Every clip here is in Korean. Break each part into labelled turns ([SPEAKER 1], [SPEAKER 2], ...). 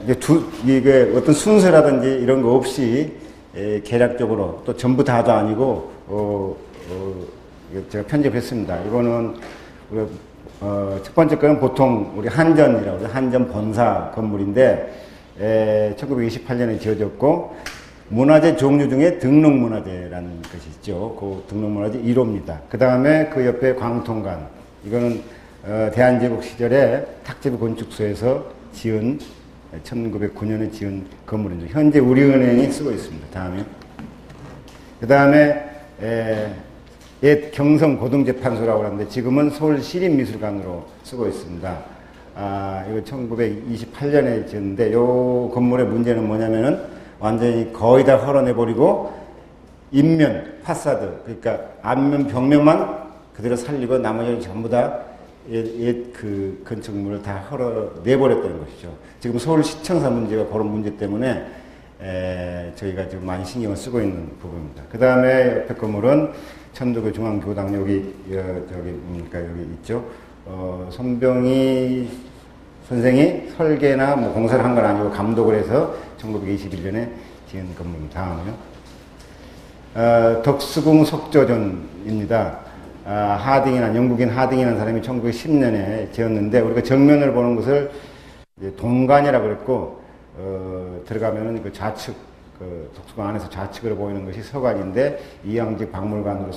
[SPEAKER 1] 이제 이게 어떤 순서라든지 이런 거 없이 계략적으로 또 전부 다도 아니고 제가 편집했습니다. 이거는 첫 번째 거는 보통 우리 한전이라고 해서 한전 본사 건물인데 1928년에 지어졌고 문화재 종류 중에 등록문화재라는 것이 있죠. 그 등록문화재 1호입니다. 그 다음에 그 옆에 광통관. 이거는 대한제국 시절에 탁지부 건축소에서 지은 1909년에 지은 건물입니다. 현재 우리은행이 쓰고 있습니다. 다음에 그 다음에 옛 경성고등재판소라고 하는데 지금은 서울시립미술관으로 쓰고 있습니다. 이거 1928년에 지었는데 이 건물의 문제는 뭐냐면은 완전히 거의 다 헐어내버리고 인면, 파사드, 그러니까 앞면, 벽면만 그대로 살리고 나머지는 전부 다 옛 그 건축물을 다 헐어내버렸다는 것이죠. 지금 서울시청사 문제가 그런 문제 때문에 저희가 지금 많이 신경을 쓰고 있는 부분입니다. 그 다음에 옆에 건물은 천도교 중앙교당 여기 여기 있죠. 손병희 선생이 설계나 뭐 공사를 한 건 아니고 감독을 해서 1921년에 지은 건물입니다. 다음은요. 덕수궁 석조전입니다. 영국인 하딩이라는 사람이 1910년에 지었는데 우리가 정면을 보는 것을 동관이라고 그랬고 들어가면은 그 좌측 덕수궁 안에서 좌측으로 보이는 것이 서관인데 이양직 박물관으로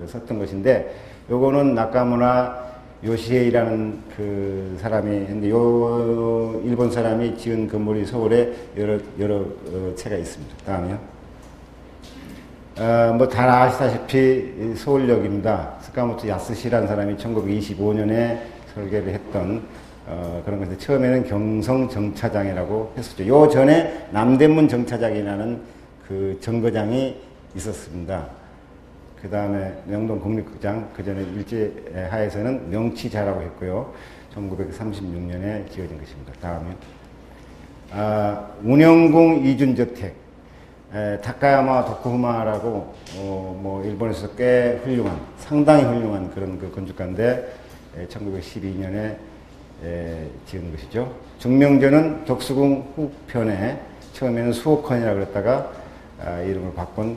[SPEAKER 1] 썼던 것인데 요거는 나카무라 요시에이라는 그 사람이 했는데 요 일본 사람이 지은 건물이 서울에 여러 채가 있습니다. 다음이요. 뭐 다 아시다시피 서울역입니다. 스카모토 야스시라는 사람이 1925년에 설계를 했던 그런 것인데 처음에는 경성 정차장이라고 했었죠. 요 전에 남대문 정차장이라는 그 정거장이 있었습니다. 그 다음에 명동 국립극장, 그 전에 일제하에서는 명치자라고 했고요. 1936년에 지어진 것입니다. 다음에 운영궁 이준저택, 다카야마 도쿠후마라고 뭐 일본에서 꽤 훌륭한, 상당히 훌륭한 그런 그 건축가인데 1912년에 지은 것이죠. 중명전은 덕수궁 후편에 처음에는 수호컨이라고 그랬다가 이름을 바꾼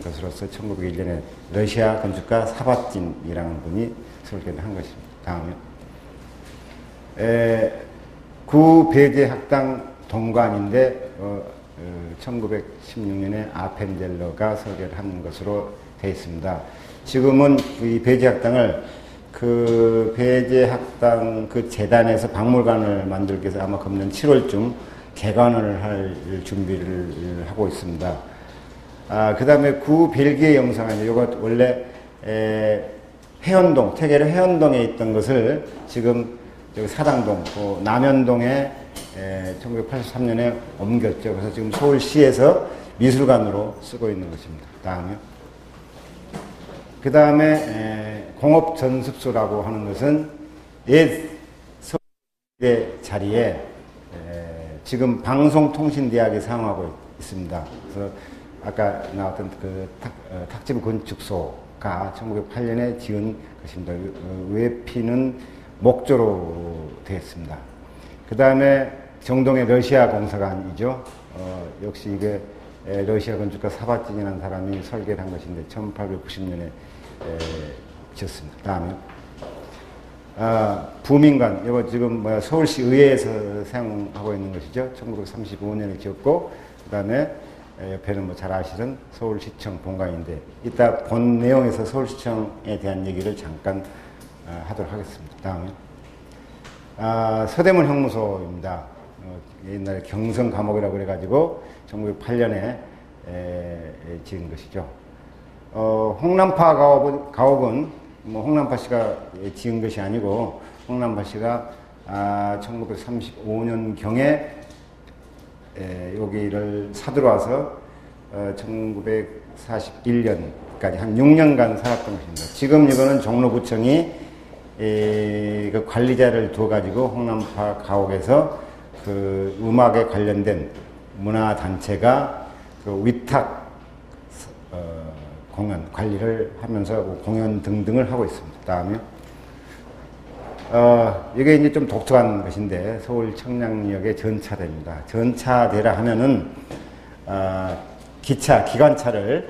[SPEAKER 1] 것으로서 1901년에 러시아 건축가 사바틴이라는 분이 설계를 한 것입니다. 다음에 구배제학당 동관인데 1916년에 아펜젤러가 설계를 한 것으로 되어 있습니다. 지금은 이 배제학당을 그 배제학당 그 재단에서 박물관을 만들기 위해서 아마 금년 7월쯤 개관을 할 준비를 하고 있습니다. 그 다음에 구 벨기에 영상인데 이거 원래 해연동, 태계로 해연동에 있던 것을 지금 여기 사당동, 남현동에 1983년에 옮겼죠. 그래서 지금 서울시에서 미술관으로 쓰고 있는 것입니다. 다음에 그 다음에 공업전습소라고 하는 것은 옛 서울대 자리에 지금 방송통신대학이 사용하고 있습니다. 그래서 아까 나왔던 그 탁지부 건축소가 1908년에 지은 것입니다. 외피는 목조로 되었습니다. 그 다음에 정동의 러시아 공사관이죠. 역시 이게 러시아 건축가 사바틴이라는 사람이 설계를 한 것인데 1890년에 지었습니다. 다음에 부민관, 이거 지금 서울시 의회에서 사용하고 있는 것이죠. 1935년에 지었고 그 다음에 옆에는 뭐 잘 아시는 서울시청 본관인데 이따 본 내용에서 서울시청에 대한 얘기를 잠깐 하도록 하겠습니다. 다음에 서대문 형무소입니다. 옛날에 경성 감옥이라고 그래가지고 1908년에 지은 것이죠. 홍남파 가옥은 뭐 홍남파 씨가 지은 것이 아니고 홍남파 씨가 1935년경에 여기를 사들어와서 1941년까지 한 6년간 살았던 것입니다. 지금 이거는 종로구청이 그 관리자를 두어가지고 홍남파 가옥에서 그 음악에 관련된 문화단체가 그 위탁 공연 관리를 하면서 공연 등등을 하고 있습니다. 다음에 이게 이제 좀 독특한 것인데, 서울 청량리역의 전차대입니다. 전차대라 하면은, 기관차를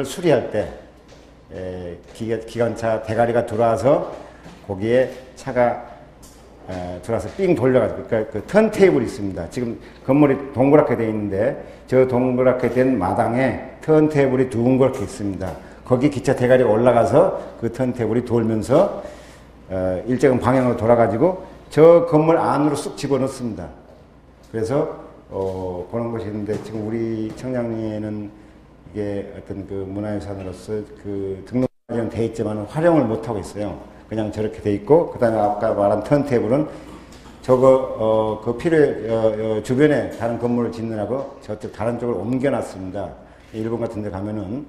[SPEAKER 1] 수리할 때, 기관차 대가리가 들어와서 거기에 차가 들어와서 삥 돌려가지고, 그러니까 그 턴테이블이 있습니다. 지금 건물이 동그랗게 되어 있는데, 저 동그랗게 된 마당에 턴테이블이 둥그렇게 있습니다. 거기 기차 대가리가 올라가서 그 턴테이블이 돌면서 일정한 방향으로 돌아가지고 저 건물 안으로 쑥 집어넣습니다. 그래서 그런 것이 있는데, 지금 우리 청량리에는 이게 어떤 그 문화유산으로서 그 등록은 돼 있지만 활용을 못 하고 있어요. 그냥 저렇게 돼 있고, 그 다음에 아까 말한 턴테이블은 저거 그 필요에 주변에 다른 건물을 짓느라고 저쪽 다른 쪽으로 옮겨놨습니다. 일본 같은 데 가면은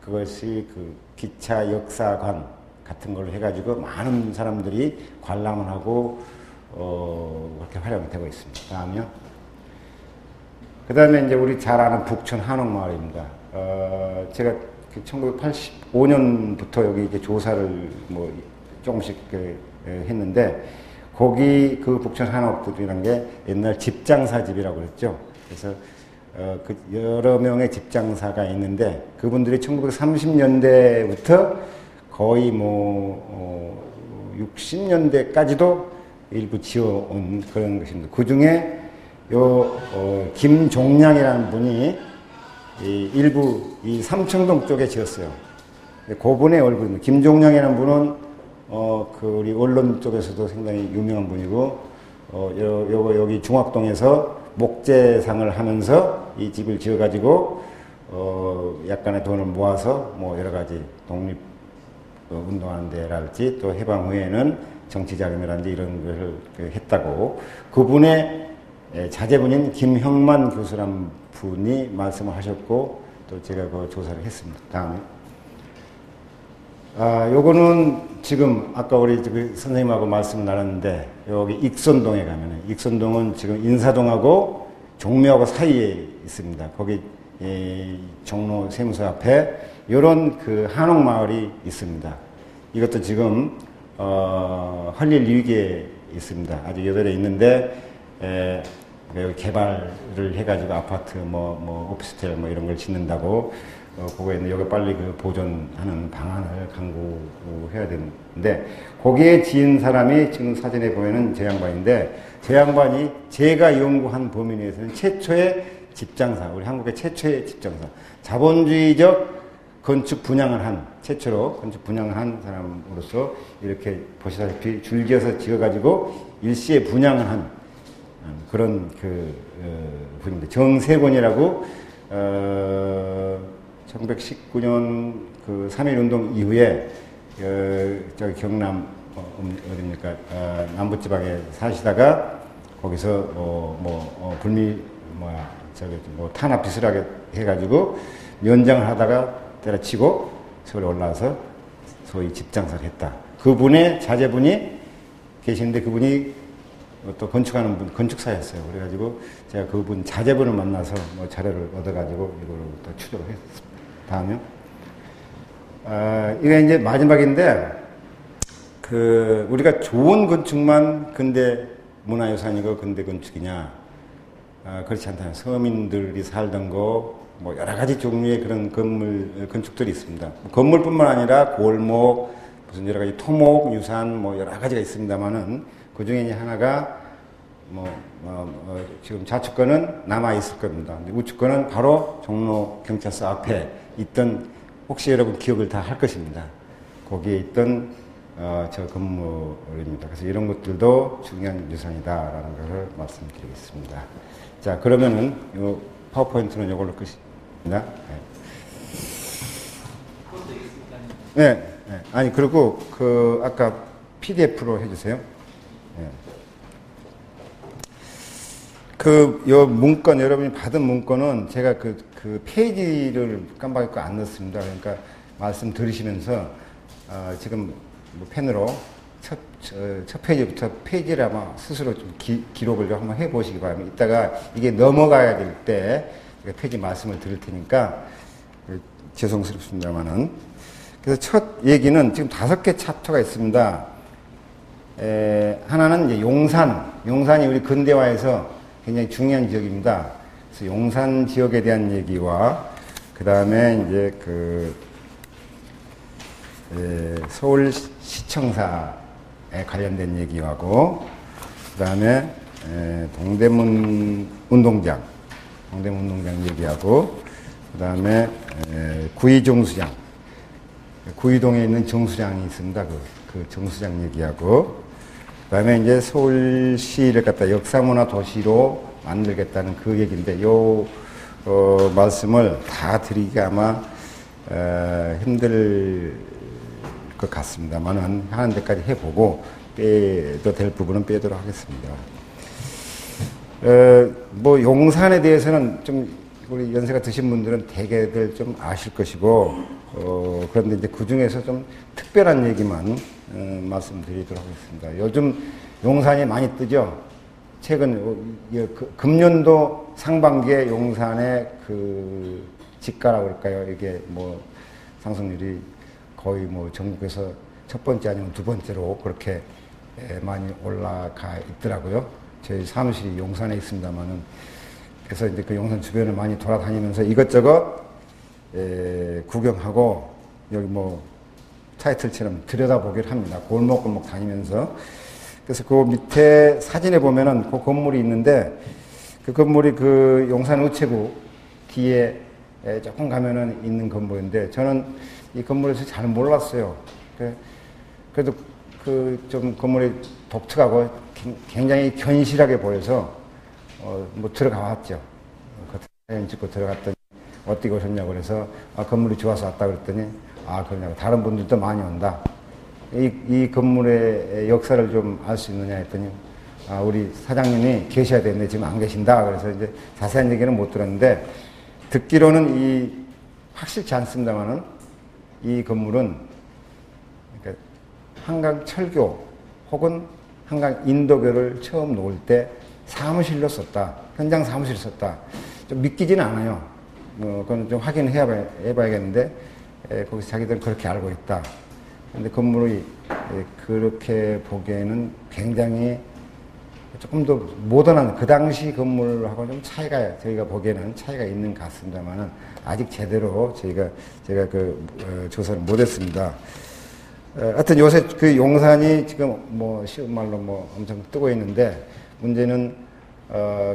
[SPEAKER 1] 그것이 그 기차 역사관 같은 걸로 해가지고 많은 사람들이 관람을 하고 그렇게 활용이 되고 있습니다. 다음요. 그 다음에 이제 우리 잘 아는 북천 한옥마을입니다. 제가 1985년부터 여기 이제 조사를 뭐 조금씩 했는데, 거기 그 북천 한옥들이라는 게 옛날 집장사 집이라고 그랬죠. 그래서 그 여러 명의 집장사가 있는데, 그분들이 1930년대부터 거의 60년대까지도 일부 지어온 그런 것입니다. 그 중에 김종량이라는 분이 일부 이 삼청동 쪽에 지었어요. 그분의 얼굴입니다. 김종량이라는 분은 그 우리 언론 쪽에서도 상당히 유명한 분이고, 여기 중학동에서 목재상을 하면서 이 집을 지어가지고 약간의 돈을 모아서 뭐 여러 가지 독립 운동하는 데랄지, 또 해방 후에는 정치자금이라든지 이런 것을 했다고, 그분의 자제분인 김형만 교수란 분이 말씀을 하셨고, 또 제가 그 조사를 했습니다. 다음에 요거는 지금 아까 우리 그 선생님하고 말씀을 나눴는데, 여기 익선동에 가면은, 익선동은 지금 인사동하고 종묘하고 사이에 있습니다. 거기 종로 세무서 앞에 요런 그 한옥마을이 있습니다. 이것도 지금 헐릴 위기에 있습니다. 아직 여덟에 있는데, 개발을 해가지고 아파트 뭐 오피스텔 뭐 이런 걸 짓는다고 그거에 있는 여기 빨리 그 보존하는 방안을 강구해야 되는데, 거기에 지은 사람이 지금 사진에 보면은 제 양반인데, 제 양반이 제가 연구한 범위 내에서는 최초의 집장사, 우리 한국의 최초의 집장사, 자본주의적 건축 분양을 한, 최초로 건축 분양을 한 사람으로서 이렇게 보시다시피 줄지어서 지어가지고 일시에 분양을 한 그런 분입니다. 정세곤이라고 1919년 그 3.1운동 이후에 저기 경남 어디입니까 남부지방에 사시다가 거기서 탄압 비슷하게 해가지고 연장을 하다가 때려치고 서울에 올라와서 소위 집장사를 했다. 그분의 자제분이 계시는데, 그분이 또 건축하는 분, 건축사였어요. 그래가지고 제가 그분 자제분을 만나서 뭐 자료를 얻어가지고 이걸 또 추적을 했습니다. 다음요. 이게 이제 마지막인데, 우리가 좋은 건축만 근대 문화유산이고 근대 건축이냐? 그렇지 않다. 서민들이 살던 거, 뭐 여러 가지 종류의 그런 건축들이 있습니다. 건물뿐만 아니라 골목, 무슨 여러 가지 토목, 유산, 뭐 여러 가지가 있습니다만은, 그 중에 하나가 지금 좌측권은 남아 있을 겁니다. 근데 우측권은 바로 종로 경찰서 앞에 있던, 혹시 여러분 기억을 다 할 것입니다. 거기에 있던 저 건물입니다. 그래서 이런 것들도 중요한 유산이다라는 것을 말씀드리겠습니다. 자, 그러면은 이 파워포인트는 이걸로 끝입니다. 네. 네, 네. 아니, 그리고 아까 PDF로 해주세요. 네. 요 문건, 여러분이 받은 문건은 제가 그 페이지를 깜빡이고 안 넣었습니다. 그러니까 말씀 들으시면서, 지금 뭐 펜으로 첫 페이지부터 페이지를 아마 스스로 좀 기록을 한번 해 보시기 바랍니다. 이따가 이게 넘어가야 될 때 페이지 말씀을 드릴 테니까, 죄송스럽습니다만은. 그래서 첫 얘기는 지금 5개 챕터가 있습니다. 하나는 이제 용산. 용산이 우리 근대화에서 굉장히 중요한 지역입니다. 그래서 용산 지역에 대한 얘기와, 그 다음에 이제 서울시청사에 관련된 얘기하고, 그 다음에 동대문 운동장 얘기하고, 그 다음에 구의정수장, 구의동에 있는 정수장이 있습니다. 그 정수장 얘기하고, 그 다음에 이제 서울시를 갖다 역사문화 도시로 만들겠다는 그 얘기인데, 말씀을 다 드리기가 아마 힘들 것 같습니다만은 하는 데까지 해보고 빼도 될 부분은 빼도록 하겠습니다. 뭐 용산에 대해서는 좀 우리 연세가 드신 분들은 대개들 좀 아실 것이고, 그런데 이제 그 중에서 좀 특별한 얘기만 말씀드리도록 하겠습니다. 요즘 용산이 많이 뜨죠. 최근 금년도 상반기에 용산의 그 집가라고 그럴까요? 이게 뭐 상승률이 거의 뭐 전국에서 첫 번째 아니면 두 번째로 그렇게 많이 올라가 있더라고요. 저희 사무실이 용산에 있습니다만은, 그래서 이제 그 용산 주변을 많이 돌아다니면서 이것저것 구경하고, 여기 뭐 타이틀처럼 들여다보기를 합니다. 골목골목 다니면서. 그래서 그 밑에 사진에 보면은 그 건물이 있는데, 그 건물이 그 용산 우체국 뒤에 조금 가면은 있는 건물인데, 저는 이 건물에서 잘 몰랐어요. 그래도 그 좀 건물이 독특하고 굉장히 견실하게 보여서 뭐 들어가 봤죠. 사진 찍고 들어갔더니 어떻게 오셨냐고 그래서 건물이 좋아서 왔다 그랬더니 그러냐고, 다른 분들도 많이 온다. 이 건물의 역사를 좀 알 수 있느냐 했더니 우리 사장님이 계셔야 되는데 지금 안 계신다. 그래서 이제 자세한 얘기는 못 들었는데, 듣기로는 확실치 않습니다만은 이 건물은 그러니까 한강 철교 혹은 한강 인도교를 처음 놓을 때 사무실로 썼다. 현장 사무실로 썼다. 좀 믿기지는 않아요. 그건 좀 해봐야겠는데, 거기서 자기들은 그렇게 알고 있다. 근데 건물이 그렇게 보기에는 굉장히 조금 더 모던한 그 당시 건물하고 좀 차이가, 저희가 보기에는 차이가 있는 것 같습니다만은 아직 제대로 제가 조사를 못했습니다. 하여튼 요새 그 용산이 지금 뭐 쉬운 말로 뭐 엄청 뜨고 있는데, 문제는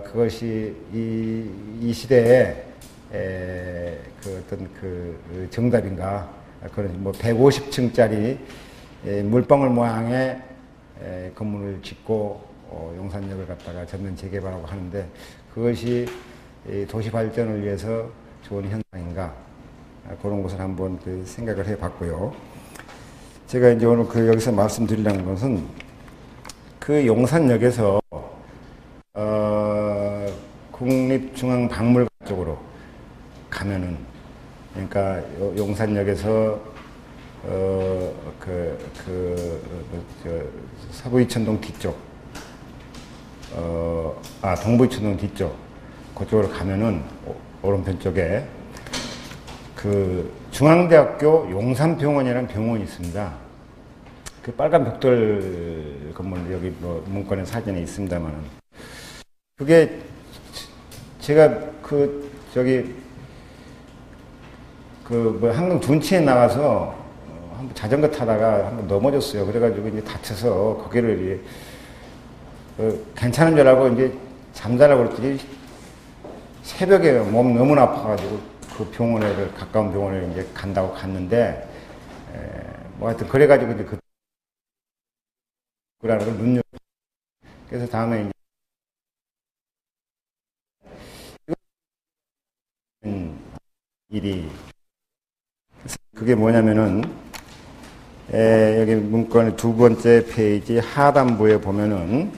[SPEAKER 1] 그것이 이 시대에 그 어떤 그 정답인가, 그런 뭐 150층짜리 물방울 모양의 건물을 짓고 용산역을 갖다가 전면 재개발하고 하는데, 그것이 도시 발전을 위해서 좋은 현상인가, 그런 것을 한번 생각을 해봤고요. 제가 이제 오늘 여기서 말씀드리려는 것은 용산역에서 국립중앙박물관 쪽으로 가면은, 그러니까 용산역에서 서부이천동 뒤쪽, 동부이천동 뒤쪽, 그쪽으로 가면은 오른편 쪽에 중앙대학교 용산병원이라는 병원이 있습니다. 그 빨간 벽돌 건물, 여기 뭐 문건에 사진에 있습니다만은, 그게 제가 한강 둔치에 나가서 한번 자전거 타다가 한번 넘어졌어요. 그래가지고 이제 다쳐서 거기를 괜찮은 줄 알고 이제 잠자라고 그랬더니 새벽에 몸 너무 아파가지고 그 가까운 병원에 이제 간다고 갔는데, 뭐 하여튼 그래가지고 이제 그라는 걸 눈여겨. 그래서 다음에 이제 일이, 그게 뭐냐면은, 여기 문건의 두 번째 페이지 하단부에 보면은,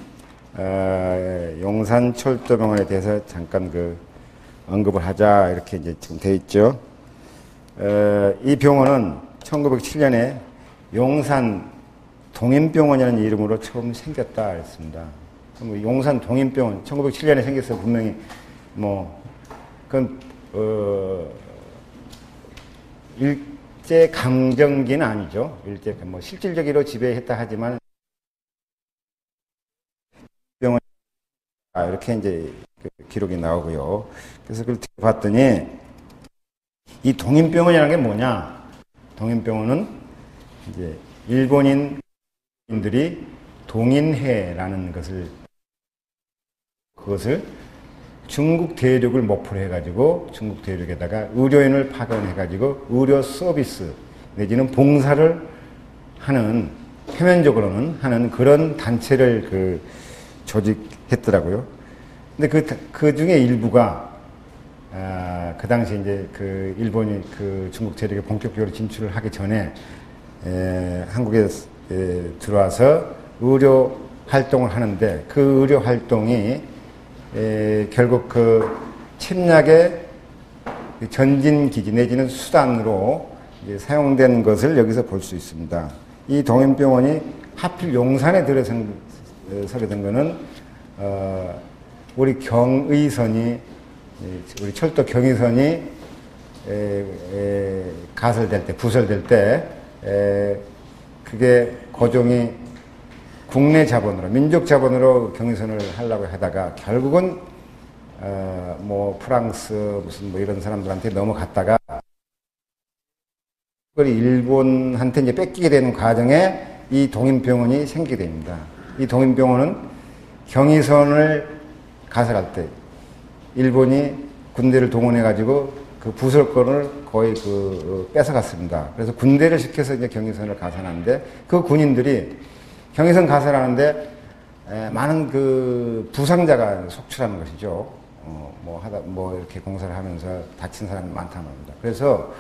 [SPEAKER 1] 용산철도병원에 대해서 잠깐 언급을 하자, 이렇게 이제 지금 돼 있죠. 이 병원은 1907년에 용산 동인병원이라는 이름으로 처음 생겼다 했습니다. 용산 동인병원, 1907년에 생겼어. 분명히, 일제 강점기는 아니죠. 일제 뭐 실질적으로 지배했다 하지만 병원 이렇게 이제 그 기록이 나오고요. 그래서 그걸 봤더니 이 동인병원이라는 게 뭐냐? 동인병원은 이제 일본인들이 동인회라는 그것을 중국 대륙을 목표로 해가지고 중국 대륙에다가 의료인을 파견해가지고 의료 서비스 내지는 봉사를 하는 표면적으로는 하는 그런 단체를 그 조직했더라고요. 근데 그 중에 일부가 그 당시 이제 그 일본이 그 중국 대륙에 본격적으로 진출을 하기 전에 한국에 들어와서 의료 활동을 하는데 그 의료 활동이 결국 그 침략의 전진 기지 내지는 수단으로 사용된 것을 여기서 볼 수 있습니다. 이 동인병원이 하필 용산에 들어서게 된 것은 우리 경의선이 우리 철도 경의선이 가설될 때 부설될 때 그게 고종이 국내 자본으로 민족 자본으로 경의선을 하려고 하다가 결국은 뭐 프랑스 무슨 뭐 이런 사람들한테 넘어갔다가 그걸 일본한테 이제 뺏기게 되는 과정에 이 동인병원이 생기게 됩니다. 이 동인병원은 경의선을 가설할 때 일본이 군대를 동원해가지고 그 부설권을 거의 뺏어갔습니다. 그래서 군대를 시켜서 이제 경의선을 가설하는데 그 군인들이 경의선 가설하는데 많은 그 부상자가 속출하는 것이죠. 뭐 이렇게 공사를 하면서 다친 사람이 많다는 겁니다. 그래서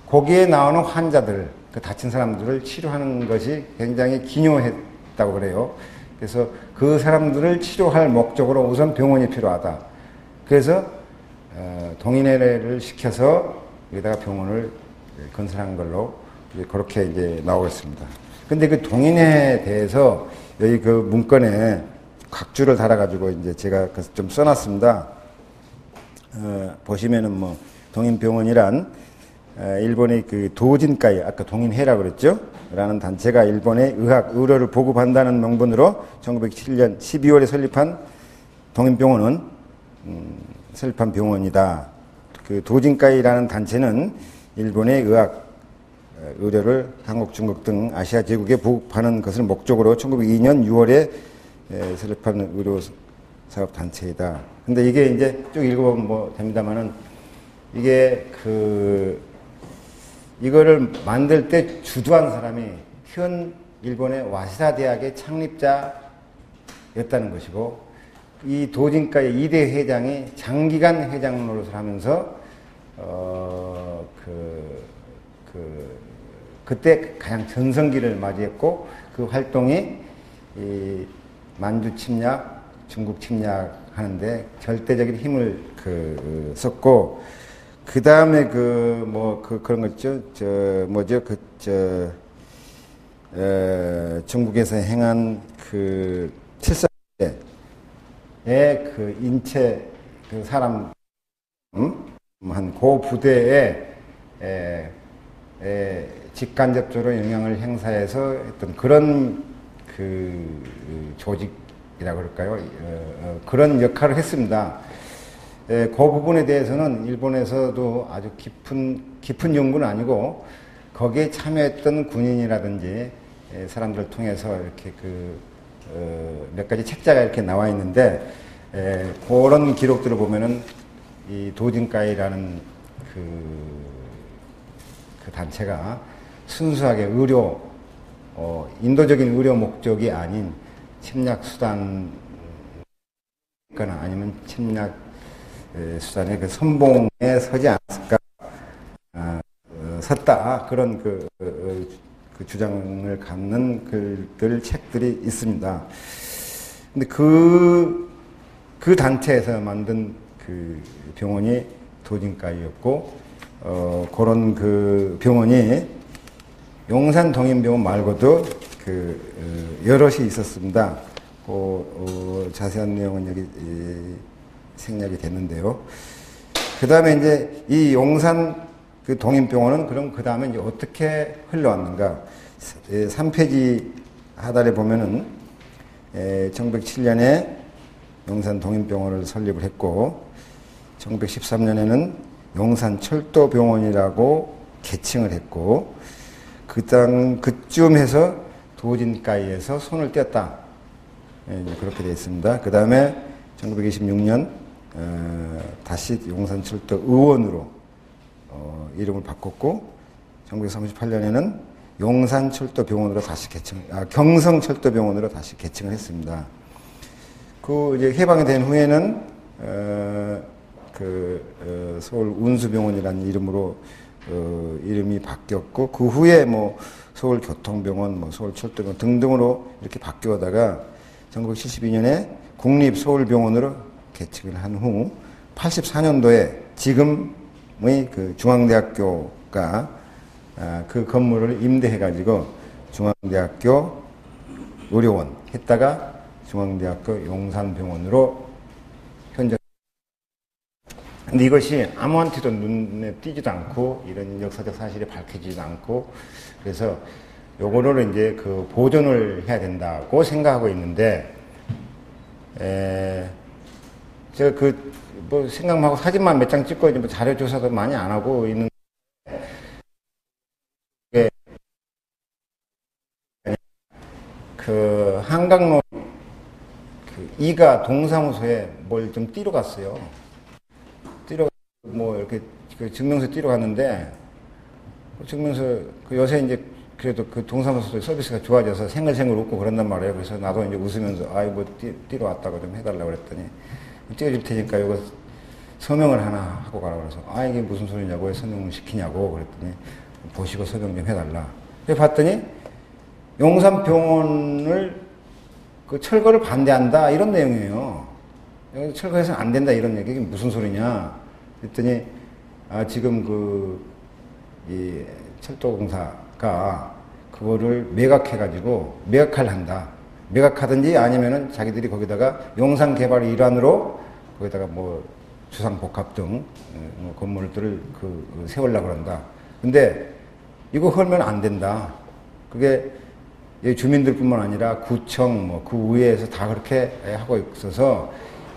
[SPEAKER 1] 거기에 나오는 환자들, 그 다친 사람들을 치료하는 것이 굉장히 기묘했다고 그래요. 그래서 그 사람들을 치료할 목적으로 우선 병원이 필요하다. 그래서 동인회를 시켜서 여기다가 병원을 건설한 걸로 그렇게 이제 나오고 있습니다. 근데 그 동인회에 대해서 여기 그 문건에 각주를 달아가지고 이제 제가 좀 써놨습니다. 보시면은 뭐 동인병원이란 일본의 그 도진가이 아까 동인회라고 그랬죠? 라는 단체가 일본의 의료를 보급한다는 명분으로 1907년 12월에 설립한 동인병원은 설립한 병원이다. 그 도진가이라는 단체는 일본의 의료를 한국, 중국 등 아시아 제국에 보급하는 것을 목적으로 1902년 6월에 설립한 의료사업단체이다. 근데 이게 이제 쭉 읽어보면 뭐 됩니다만은 이게 이거를 만들 때 주도한 사람이 현 일본의 와시다 대학의 창립자였다는 것이고 이 도진가의 2대 회장이 장기간 회장 노릇을 하면서 그때 가장 전성기를 맞이했고 그 활동이 이 만주 침략, 중국 침략하는데 절대적인 힘을 썼고 그 다음에 그런 거 있죠. 중국에서 행한 그 칠사의 그 인체 그 사람 한 고 부대에 직간접적으로 영향을 행사해서 했던 그런 그 조직이라고 그럴까요? 그런 역할을 했습니다. 그 부분에 대해서는 일본에서도 아주 깊은 연구는 아니고 거기에 참여했던 군인이라든지 사람들을 통해서 이렇게 몇 가지 책자가 이렇게 나와 있는데 그런 기록들을 보면은 이 도진가이라는 그 단체가 순수하게 인도적인 의료 목적이 아닌 침략 수단 거나 아니면 침략 수단의 그 선봉에 서지 않았을까, 섰다. 그런 그 주장을 갖는 글들, 책들이 있습니다. 근데 그 단체에서 만든 그 병원이 도진가이였고, 그런 그 병원이 용산 동인병원 말고도 여럿이 있었습니다. 자세한 내용은 여기 생략이 됐는데요. 그 다음에 이제 이 용산 그 동인병원은 그럼 그 다음에 이제 어떻게 흘러왔는가? 3페이지 하단에 보면은 1907년에 용산 동인병원을 설립을 했고 1913년에는 용산철도병원이라고 개칭을 했고 그쯤 해서 도진가에서 손을 떼었다. 그렇게 되어 있습니다. 그 다음에 1926년 다시 용산철도의원으로 이름을 바꿨고 1938년에는 용산철도병원으로 다시 경성철도병원으로 다시 개칭을 했습니다. 그 이제 해방이 된 후에는 서울 운수병원이라는 이름으로 이름이 바뀌었고 그 후에 뭐 서울교통병원, 뭐 서울철도병원 등등으로 이렇게 바뀌어다가 1972년에 국립서울병원으로 개칭을 한 후 84년도에 지금의 그 중앙대학교가 그 건물을 임대해가지고 중앙대학교 의료원 했다가 중앙대학교 용산병원으로 현재. 근데 이것이 아무한테도 눈에 띄지도 않고 이런 역사적 사실이 밝혀지지도 않고 그래서 요거를 이제 그 보존을 해야 된다고 생각하고 있는데 제가 뭐 생각만 하고 사진만 몇 장 찍고 이제 뭐 자료 조사도 많이 안 하고 있는 그 한강로 그 이가 동사무소에 뭘 좀 띄러 갔어요. 뭐 이렇게 그 증명서 띄러 갔는데 증명서 그 요새 이제 그래도 그 동사무소 서비스가 좋아져서 생글생글 웃고 그런단 말이에요. 그래서 나도 이제 웃으면서 아이 뭐 띄러 왔다고 좀 해달라고 그랬더니 찍어줄 테니까 이거 서명을 하나 하고 가라고 그래서 아 이게 무슨 소리냐고 왜 서명을 시키냐고 그랬더니 보시고 서명 좀 해달라. 그래서 봤더니 용산병원을 그 철거를 반대한다 이런 내용이에요. 철거해서는 안 된다 이런 얘기. 이게 무슨 소리냐 그랬더니 지금 이 철도공사가 그거를 매각해가지고 매각을 한다. 매각하든지 아니면은 자기들이 거기다가 용산 개발의 일환으로 거기다가 뭐 주상복합 등 건물들을 세우려고 그런다. 근데 이거 헐면 안 된다. 그게 주민들뿐만 아니라 구청, 뭐 구의회에서 다 그렇게 하고 있어서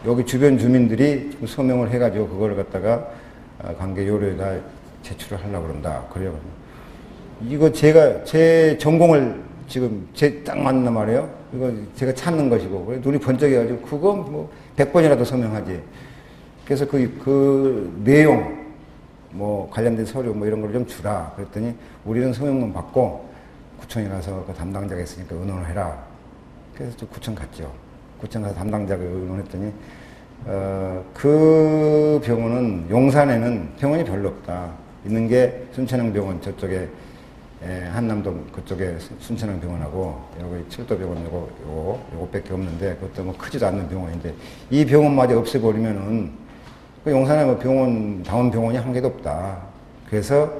[SPEAKER 1] 여기 주변 주민들이 서명을 해가지고 그걸 갖다가 관계 요료에다 제출을 하려고 그런다. 그래요. 이거 제 전공을 지금 딱 맞는 말이에요. 이거 제가 찾는 것이고 눈이 번쩍해가지고 그건 뭐 100번이라도 서명하지. 그래서 그 내용 뭐 관련된 서류 뭐 이런 걸 좀 주라. 그랬더니 우리는 서명만 받고 구청에 가서 그 담당자가 있으니까 의논을 해라. 그래서 또 구청 갔죠. 구청 가서 담당자가 의논했더니 그 병원은 용산에는 병원이 별로 없다. 있는 게 순천향병원 저쪽에 한남동 그쪽에 순천향병원하고 여기 철도병원 요거밖에 없는데 그것도 뭐 크지도 않는 병원인데 이 병원마저 없애버리면은 그 용산에 뭐 다운 병원이 한 개도 없다. 그래서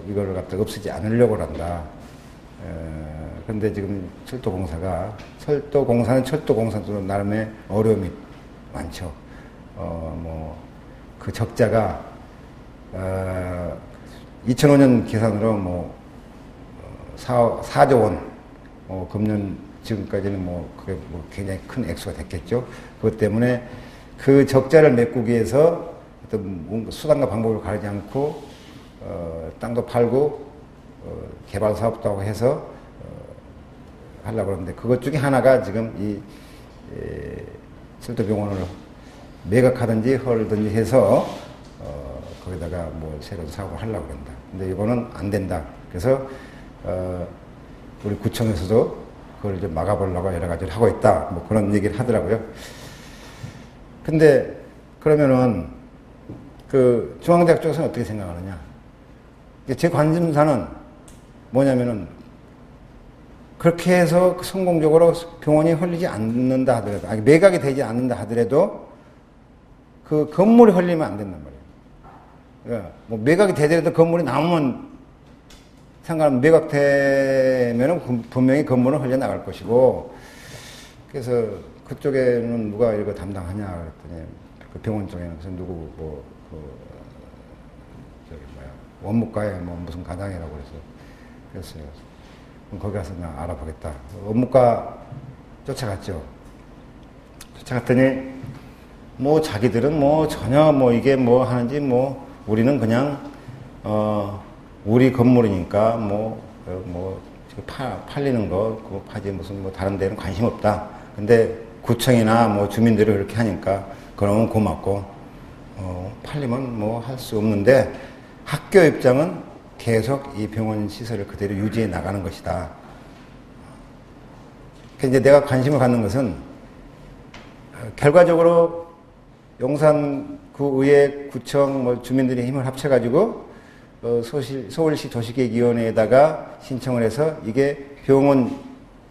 [SPEAKER 1] 이거를 갖다 없애지 않으려고 한다. 그런데 지금 철도공사는 철도공사도 나름의 어려움이 많죠. 그 적자가 2005년 계산으로 뭐 4조 원, 금년 지금까지는 그게 굉장히 큰 액수가 됐겠죠. 그것 때문에 그 적자를 메꾸기 위해서 어떤 수단과 방법을 가리지 않고 땅도 팔고 개발 사업도 하고 해서 하려고 그러는데 그것 중에 하나가 지금 이 철도병원을 매각하든지 헐든지 해서 거기다가 뭐 새로 사업을 하려고 그런다. 근데 이거는 안 된다. 그래서 우리 구청에서도 그걸 좀 막아보려고 여러 가지를 하고 있다. 뭐 그런 얘기를 하더라고요. 근데 그러면은 그 중앙대학 쪽에서는 어떻게 생각하느냐? 제 관심사는 뭐냐면은 그렇게 해서 성공적으로 병원이 헐리지 않는다 하더라도, 아니 매각이 되지 않는다 하더라도 그 건물이 헐리면 안 된단 말이에요. 그러니까 뭐 매각이 되더라도 건물이 남으면 상관없는 매각되면은 분명히 건물은 헐려 나갈 것이고, 그래서 그쪽에는 누가 이거 담당하냐 그랬더니 그 병원 쪽에는 그래서 누구 원무과에 뭐 무슨 과장이라고 그랬어요. 그럼 거기 가서 나 알아보겠다. 원무과 쫓아갔죠. 쫓아갔더니 뭐 자기들은 뭐 전혀 뭐 이게 뭐 하는지 뭐 우리는 그냥 우리 건물이니까 뭐 팔리는 거 그거 파지 무슨 뭐 다른 데는 관심 없다. 근데 구청이나 뭐 주민들이 그렇게 하니까 그러면 고맙고 팔리면 뭐 할 수 없는데 학교 입장은 계속 이 병원 시설을 그대로 유지해 나가는 것이다. 이제 내가 관심을 갖는 것은 결과적으로 용산구의회 구청 뭐 주민들의 힘을 합쳐가지고 서울시 도시계획위원회에다가 신청을 해서 이게 병원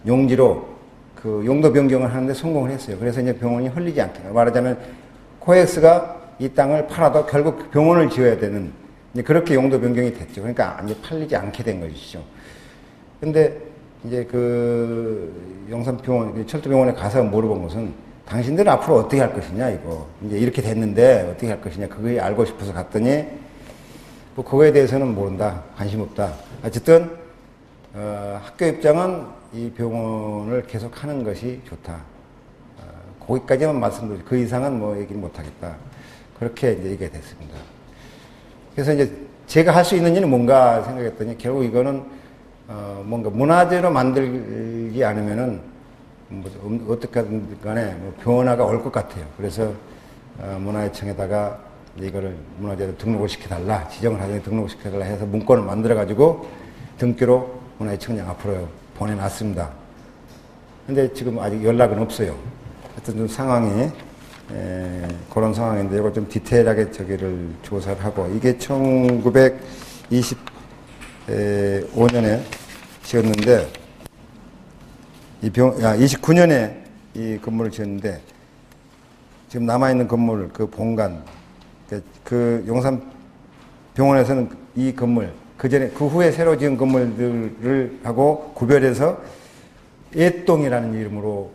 [SPEAKER 1] 용지로 그 용도 변경을 하는데 성공을 했어요. 그래서 이제 병원이 흘리지 않게. 말하자면 코엑스가 이 땅을 팔아도 결국 병원을 지어야 되는 이제 그렇게 용도 변경이 됐죠. 그러니까 이제 팔리지 않게 된 것이죠. 근데 이제 그 용산병원, 철도병원에 가서 물어본 것은 당신들은 앞으로 어떻게 할 것이냐, 이거. 이제 이렇게 됐는데 어떻게 할 것이냐. 그거 알고 싶어서 갔더니 뭐 그거에 대해서는 모른다. 관심 없다. 어쨌든 학교 입장은 이 병원을 계속 하는 것이 좋다. 거기까지만 말씀드리고 그 이상은 뭐 얘기를 못 하겠다. 그렇게 이제 얘기가 됐습니다. 그래서 이제 제가 할 수 있는 일은 뭔가 생각했더니 결국 이거는 뭔가 문화재로 만들지 않으면은 뭐 어떻게든 간에 뭐 변화가 올 것 같아요. 그래서 문화재청에다가 이거를 문화재로 등록을 시켜달라, 지정을 하더니 등록을 시켜달라 해서 문건을 만들어가지고 등기로 문화재청장 앞으로 보내놨습니다. 근데 지금 아직 연락은 없어요. 하여튼 좀 상황이 그런 상황인데 이걸 좀 디테일하게 저기를 조사를 하고 이게 1925년에 지었는데 29년에 이 건물을 지었는데 지금 남아있는 건물 그 본관 그 용산 병원에서는 이 건물 그 전에 그 후에 새로 지은 건물들을 하고 구별해서 옛동이라는 이름으로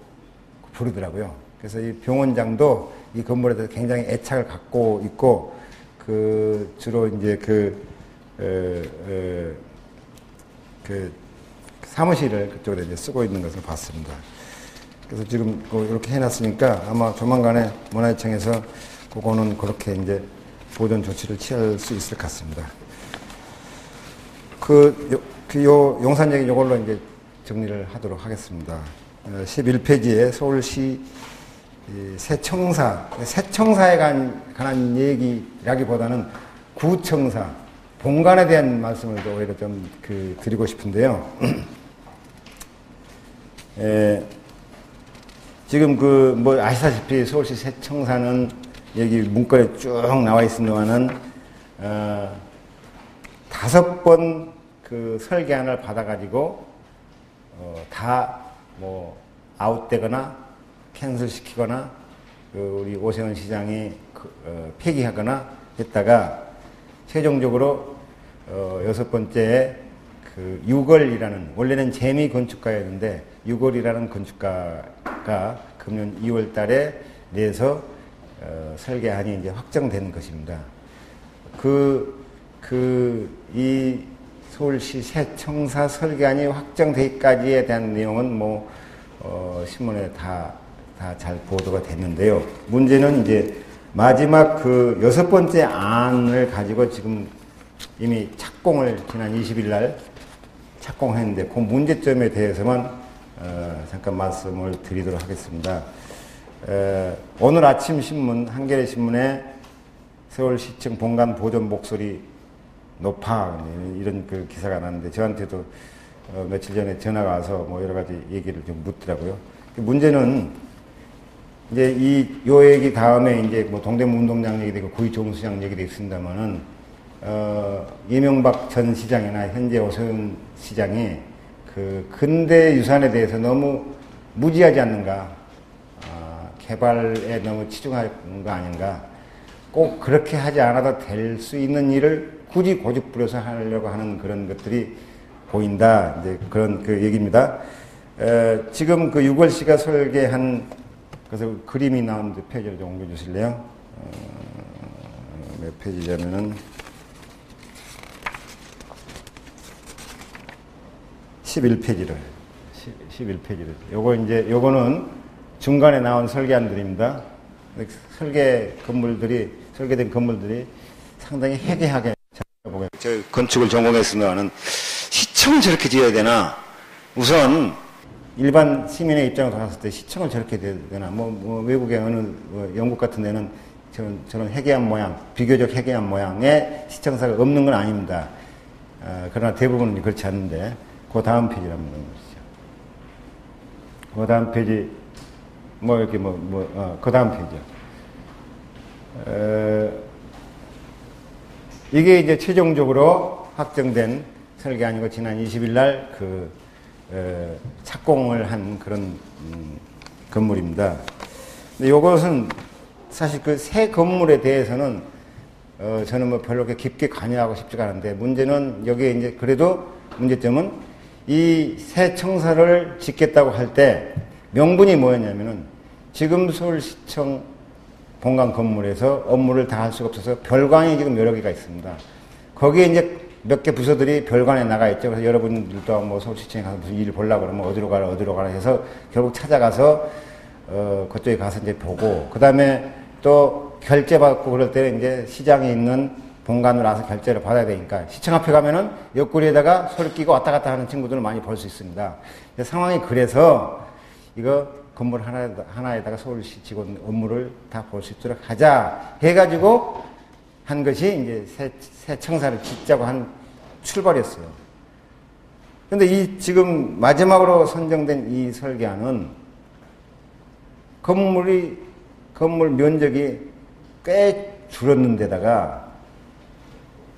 [SPEAKER 1] 부르더라고요. 그래서 이 병원장도 이 건물에 대해서 굉장히 애착을 갖고 있고 그 주로 이제 그 사무실을 그쪽에 이제 쓰고 있는 것을 봤습니다. 그래서 지금 이렇게 해놨으니까 아마 조만간에 문화재청에서 그거는 그렇게 이제 보존 조치를 취할 수 있을 것 같습니다. 요 용산 얘기 요걸로 이제 정리를 하도록 하겠습니다. 11페이지에 서울시 세청사에 관한 얘기라기보다는 구청사, 본관에 대한 말씀을 오히려 좀 드리고 싶은데요. 지금 뭐 아시다시피 서울시 세청사는 여기 문건에 쭉 나와 있습니다만은 5번 설계안을 받아가지고 다 뭐 아웃되거나 캔슬시키거나 우리 오세훈 시장이 폐기하거나 했다가 최종적으로 6번째에 6월이라는 원래는 재미 건축가였는데 6월이라는 건축가가 금년 2월 달에 내서 설계안이 이제 확정된 것입니다. 이 서울시 세청사 설계안이 확정되기까지에 대한 내용은 뭐 신문에 다 잘 보도가 됐는데요. 문제는 이제 마지막 6번째 안을 가지고 지금 이미 착공을 지난 20일 날 착공했는데 그 문제점에 대해서만 잠깐 말씀을 드리도록 하겠습니다. 오늘 아침 신문 한겨레 신문에 서울시청 본관 보존 목소리 높아 이런 기사가 났는데 저한테도 며칠 전에 전화가 와서 뭐 여러 가지 얘기를 좀 묻더라고요. 문제는 이제 요 얘기 다음에 이제 뭐 동대문 운동장 얘기도 있고 구의종수장 얘기도 있습니다만은 이명박 전 시장이나 현재 오세훈 시장이 근대 유산에 대해서 너무 무지하지 않는가, 개발에 너무 치중한 거 아닌가, 꼭 그렇게 하지 않아도 될 수 있는 일을 굳이 고집 부려서 하려고 하는 그런 것들이 보인다. 이제 그런 얘기입니다. 지금 6월씨가 설계한, 그래서 그림이 나온 페이지를 좀 옮겨주실래요? 몇 페이지냐면은, 11페이지로. 11페이지로. 요거는 중간에 나온 설계안들입니다. 설계된 건물들이 상당히 해괴하게 보게. 저 건축을 전공했으면 나는 시청을 저렇게 지어야 되나? 우선 일반 시민의 입장으로 봤을 때 시청을 저렇게 지어야 되나? 외국의 어느 영국 같은 데는 저런 해괴한 모양, 비교적 해괴한 모양의 시청사가 없는 건 아닙니다. 그러나 대부분은 그렇지 않는데, 그 다음 페이지를 한번 보시죠. 그 다음 페이지, 그 다음 페이지요. 이게 이제 최종적으로 확정된 설계안이고, 지난 20일 날 착공을 한 그런 건물입니다. 근데 요것은 사실 그 새 건물에 대해서는 저는 별로 그렇게 깊게 관여하고 싶지가 않은데, 문제는 여기에 이제 그래도 문제점은 이 새 청사를 짓겠다고 할 때 명분이 뭐였냐면은 지금 서울시청 본관 건물에서 업무를 다 할 수가 없어서 별관이 지금 여러 개가 있습니다. 거기에 이제 몇 개 부서들이 별관에 나가 있죠. 그래서 여러분들도 뭐 서울시청에 가서 무슨 일을 보려고 그러면 어디로 가라 해서 결국 찾아가서 그쪽에 가서 이제 보고, 그 다음에 또 결제받고 그럴 때는 이제 시장에 있는 본관으로 와서 결제를 받아야 되니까 시청 앞에 가면은 옆구리에다가 소리 끼고 왔다 갔다 하는 친구들을 많이 볼 수 있습니다. 상황이 그래서 이거 건물 하나에다가 서울시 직원 업무를 다 볼 수 있도록 하자 해가지고 한 것이 이제 새 청사를 짓자고 한 출발이었어요. 근데 지금 마지막으로 선정된 이 설계안은 건물 면적이 꽤 줄었는데다가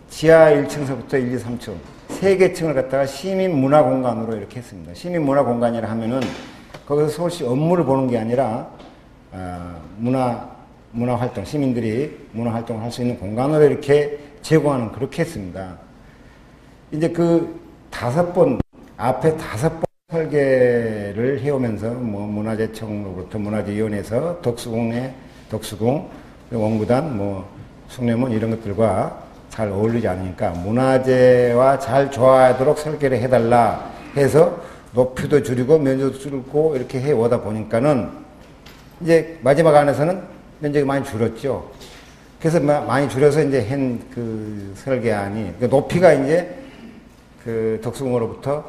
[SPEAKER 1] 지하 1층서부터 1, 2, 3층, 3개 층을 갖다가 시민문화공간으로 이렇게 했습니다. 시민문화공간이라 하면은 거기서 서울시 업무를 보는 게 아니라, 문화활동, 시민들이 문화활동을 할 수 있는 공간으로 이렇게 제공하는, 그렇게 했습니다. 이제 앞에 5번 설계를 해오면서, 문화재청으로부터 문화재위원회에서 덕수궁, 원구단, 숭례문 이런 것들과 잘 어울리지 않으니까 문화재와 잘 조화하도록 설계를 해달라 해서 높이도 줄이고 면적도 줄고 이렇게 해오다 보니까는 이제 마지막 안에서는 면적이 많이 줄었죠. 그래서 많이 줄여서 이제 한 그 설계안이, 높이가 이제 덕수궁으로부터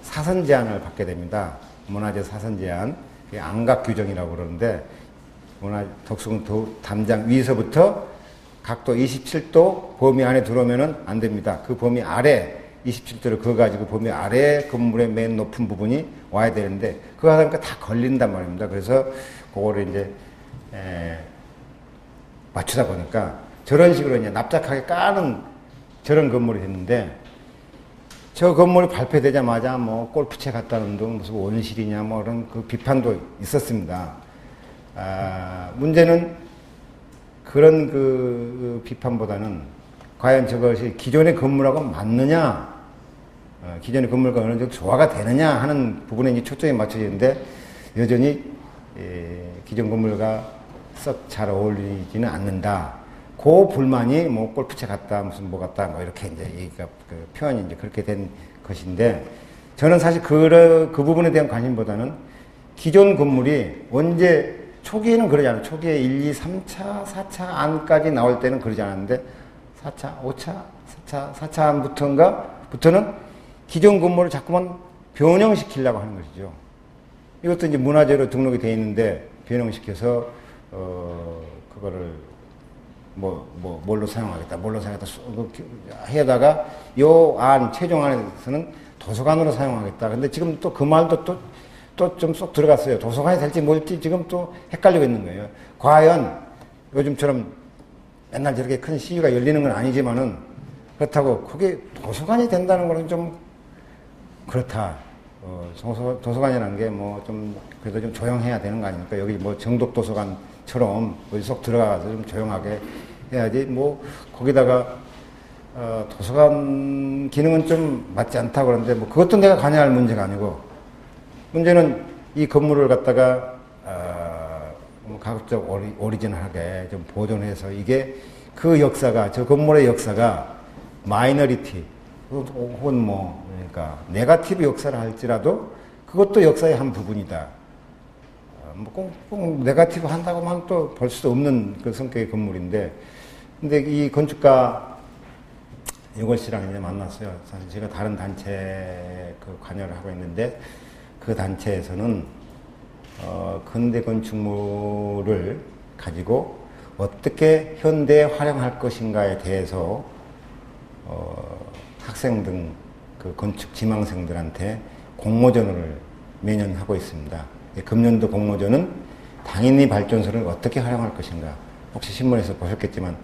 [SPEAKER 1] 사선 제한을 받게 됩니다. 문화재 사선 제한, 안각 규정이라고 그러는데, 덕수궁 담장 위에서부터 각도 27도 범위 안에 들어오면은 안 됩니다. 그 범위 아래 27도를 그어가지고 범위 아래 건물의 맨 높은 부분이 와야 되는데, 그거 하다 보니까 다 걸린단 말입니다. 그래서 그거를 이제 맞추다 보니까 저런 식으로 이제 납작하게 까는 저런 건물이 됐는데, 저 건물이 발표되자마자 골프채 갖다는 둥 무슨 원실이냐 그런 그 비판도 있었습니다. 문제는 그런 그 비판보다는 과연 저것이 기존의 건물하고 맞느냐, 기존의 건물과 어느 정도 조화가 되느냐 하는 부분에 이제 초점이 맞춰지는데, 여전히 기존 건물과 썩 잘 어울리지는 않는다. 그 불만이 골프채 같다, 무슨 같다, 이렇게 이제 얘기가, 표현이 이제 그렇게 된 것인데, 저는 사실 그 부분에 대한 관심보다는 기존 건물이 언제, 초기에는 그러지 않아요. 초기에 1, 2, 3차, 4차 안까지 나올 때는 그러지 않았는데, 4차, 5차, 4차 안부터는 기존 건물을 자꾸만 변형시키려고 하는 것이죠. 이것도 이제 문화재로 등록이 되어 있는데, 변형시켜서, 그거를, 뭘로 사용하겠다, 해다가, 최종 안에서는 도서관으로 사용하겠다. 근데 지금 또 그 말도 또 좀 쏙 들어갔어요. 도서관이 될지 뭘지 지금 또 헷갈리고 있는 거예요. 과연 요즘처럼 맨날 저렇게 큰 시위가 열리는 건 아니지만은, 그렇다고 그게 도서관이 된다는 거는 좀 그렇다. 도서관이라는 게 그래도 좀 조용해야 되는 거 아닙니까? 여기 정독 도서관처럼 어디 쏙 들어가서 좀 조용하게 해야지, 거기다가, 도서관 기능은 좀 맞지 않다 그러는데, 그것도 내가 관여할 문제가 아니고, 문제는 이 건물을 갖다가, 가급적 오리지널하게 좀 보존해서, 이게 저 건물의 역사가 마이너리티, 혹은 뭐 그러니까 네거티브 역사를 할지라도 그것도 역사의 한 부분이다. 꼭 네거티브 한다고만 또 볼 수도 없는 그 성격의 건물인데, 근데 이 건축가 유걸 씨랑 이제 만났어요. 사실 제가 다른 단체 그 관여를 하고 있는데, 그 단체에서는 근대 건축물을 가지고 어떻게 현대에 활용할 것인가에 대해서 학생 등 그 건축 지망생들한테 공모전을 매년 하고 있습니다. 금년도 공모전은 당연히 발전소를 어떻게 활용할 것인가. 혹시 신문에서 보셨겠지만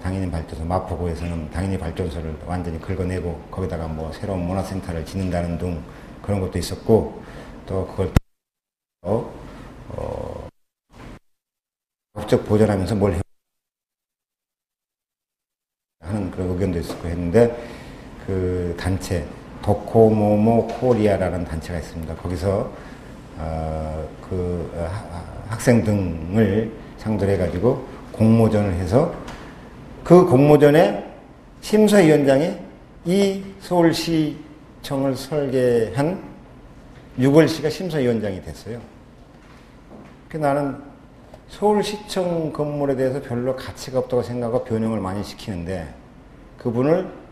[SPEAKER 1] 당연히 발전소, 마포구에서는 당연히 발전소를 완전히 긁어내고 거기다가 뭐 새로운 문화센터를 짓는다는 등 그런 것도 있었고, 또 그걸 법적 보존하면서 뭘 해 하는 그런 의견도 있었고 했는데, 그 단체 도코모모 코리아라는 단체가 있습니다. 거기서 학생 등을 상대로 해가지고 공모전을 해서, 그 공모전에 심사위원장이 이 서울시청을 설계한 유걸 씨가 심사위원장이 됐어요. 나는 서울시청 건물에 대해서 별로 가치가 없다고 생각하고 변형을 많이 시키는데, 그분을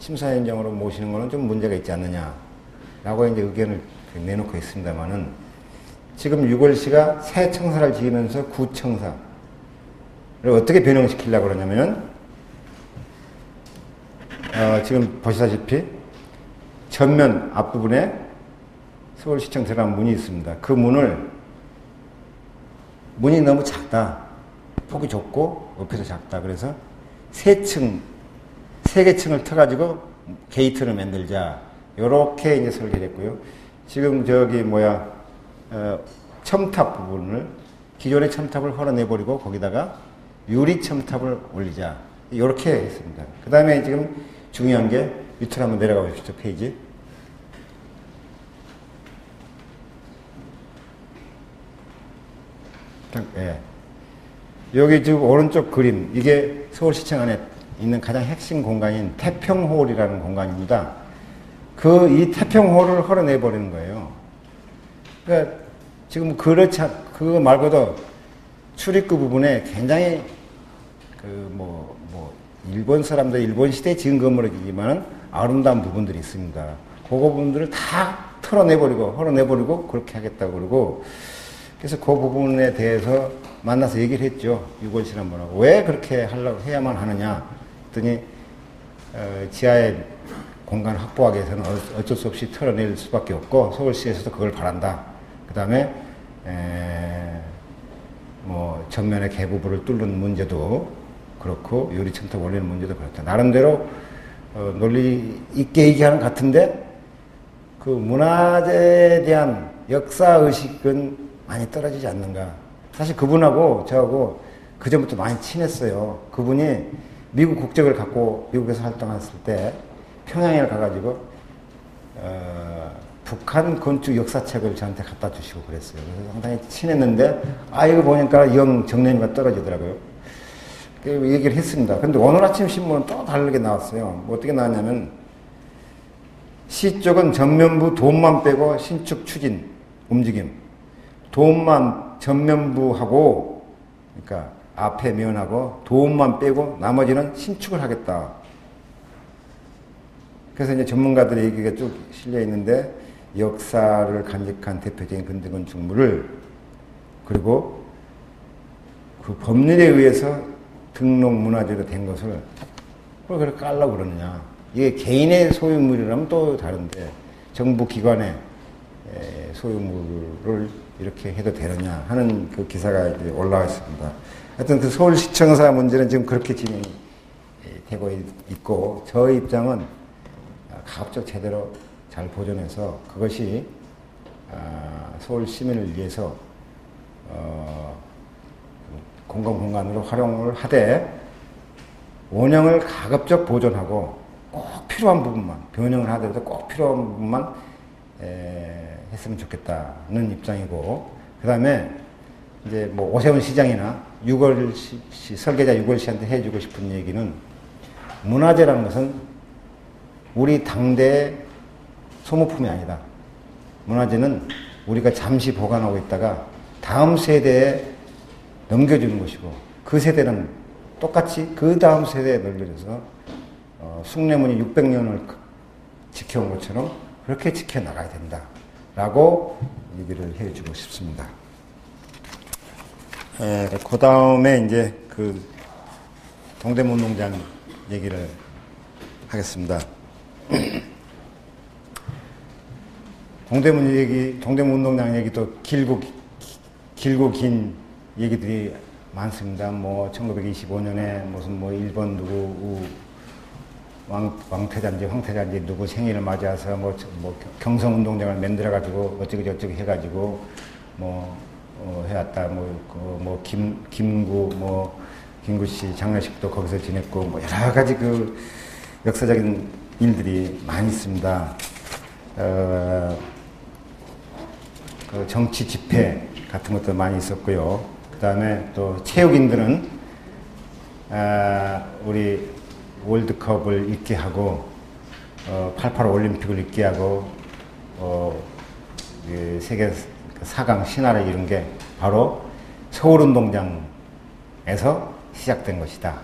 [SPEAKER 1] 심사위원장으로 모시는 거는 좀 문제가 있지 않느냐라고 이제 의견을 내놓고 있습니다만은, 지금 유걸 씨가 새 청사를 지으면서 구청사를 어떻게 변형시키려고 그러냐면은, 지금 보시다시피 전면 앞부분에 서울시청 들어간 문이 있습니다. 그 문이 너무 작다. 폭이 좁고 높이도 작다. 그래서 세 개 층을 터가지고 게이트를 만들자. 요렇게 이제 설계를 했고요. 지금 첨탑 부분을, 기존의 첨탑을 헐어내버리고 거기다가 유리 첨탑을 올리자. 요렇게 했습니다. 그 다음에 지금 중요한 게, 밑으로 한번 내려가 보십시오. 페이지. 예. 여기 지금 오른쪽 그림, 이게 서울시청 안에 있는 가장 핵심 공간인 태평홀이라는 공간입니다. 이 태평홀을 헐어내버리는 거예요. 그러니까 지금 그거 말고도 출입구 부분에 굉장히 일본 사람들, 일본 시대에 지은 건물이지만은 아름다운 부분들이 있습니다. 그 부분들을 다 헐어내버리고 그렇게 하겠다고 그러고, 그래서 그 부분에 대해서 만나서 얘기를 했죠. 유걸 씨란 분하고. 왜 그렇게 해야만 하느냐 했더니, 지하에 공간을 확보하기 위해서는 어쩔 수 없이 털어낼 수밖에 없고, 서울시에서도 그걸 바란다. 그 다음에 전면의 개부부를 뚫는 문제도 그렇고, 유리 첨탑 올리는 문제도 그렇다. 나름대로 논리 있게 얘기하는 것 같은데, 그 문화재에 대한 역사의식은 많이 떨어지지 않는가. 사실 그분하고 저하고 그전부터 많이 친했어요. 그분이 미국 국적을 갖고 미국에서 활동했을 때 평양에 가가지고 북한 건축 역사책을 저한테 갖다 주시고 그랬어요. 그래서 상당히 친했는데, 이거 보니까 영 정념이가 떨어지더라고요. 그 얘기를 했습니다. 근데 오늘 아침 신문은 또 다르게 나왔어요. 어떻게 나왔냐면, 시 쪽은 전면부 도움만 빼고 신축 추진 움직임. 도움만 전면부하고, 그러니까 앞에 면하고 도움만 빼고 나머지는 신축을 하겠다. 그래서 이제 전문가들의 얘기가 쭉 실려 있는데, 역사를 간직한 대표적인 근대 건축물을, 그리고 그 법률에 의해서 등록 문화재로 된 것을 왜 그렇게 깔라고 그러느냐. 이게 개인의 소유물이라면 또 다른데, 정부 기관의 소유물을 이렇게 해도 되느냐 하는 그 기사가 이제 올라와 있습니다. 하여튼 그 서울시청사 문제는 지금 그렇게 진행이 되고 있고, 저의 입장은 가급적 제대로 잘 보존해서 그것이 서울 시민을 위해서 공공공간으로 활용을 하되, 원형을 가급적 보존하고 꼭 필요한 부분만, 변형을 하더라도 꼭 필요한 부분만 했으면 좋겠다는 입장이고, 그 다음에 이제 오세훈 시장이나 유걸 씨, 설계자 유걸 씨한테 해주고 싶은 얘기는, 문화재라는 것은 우리 당대의 소모품이 아니다. 문화재는 우리가 잠시 보관하고 있다가 다음 세대에 넘겨주는 것이고, 그 세대는 똑같이 그 다음 세대에 넘겨줘서 숭례문이 600년을 지켜온 것처럼 그렇게 지켜나가야 된다 라고 얘기를 해주고 싶습니다. 그 다음에 이제 그 동대문운동장 얘기를 하겠습니다. 동대문운동장 얘기도 길고 긴 얘기들이 많습니다. 뭐 1925년에 무슨 뭐 일본 누구 왕태자인지 황태자인지 누구 생일을 맞이해서 뭐 경성운동장을 만들어가지고 어쩌고 저쩌고 해가지고 해왔다. 김구 씨 장례식도 거기서 지냈고 뭐 여러 가지 그 역사적인 일들이 많이 있습니다. 그 정치 집회 같은 것도 많이 있었고요. 그 다음에 또 체육인들은 우리 월드컵을 있게 하고 88 올림픽을 있게 하고 세계 4강 신화를 이룬 게 바로 서울운동장에서 시작된 것이다.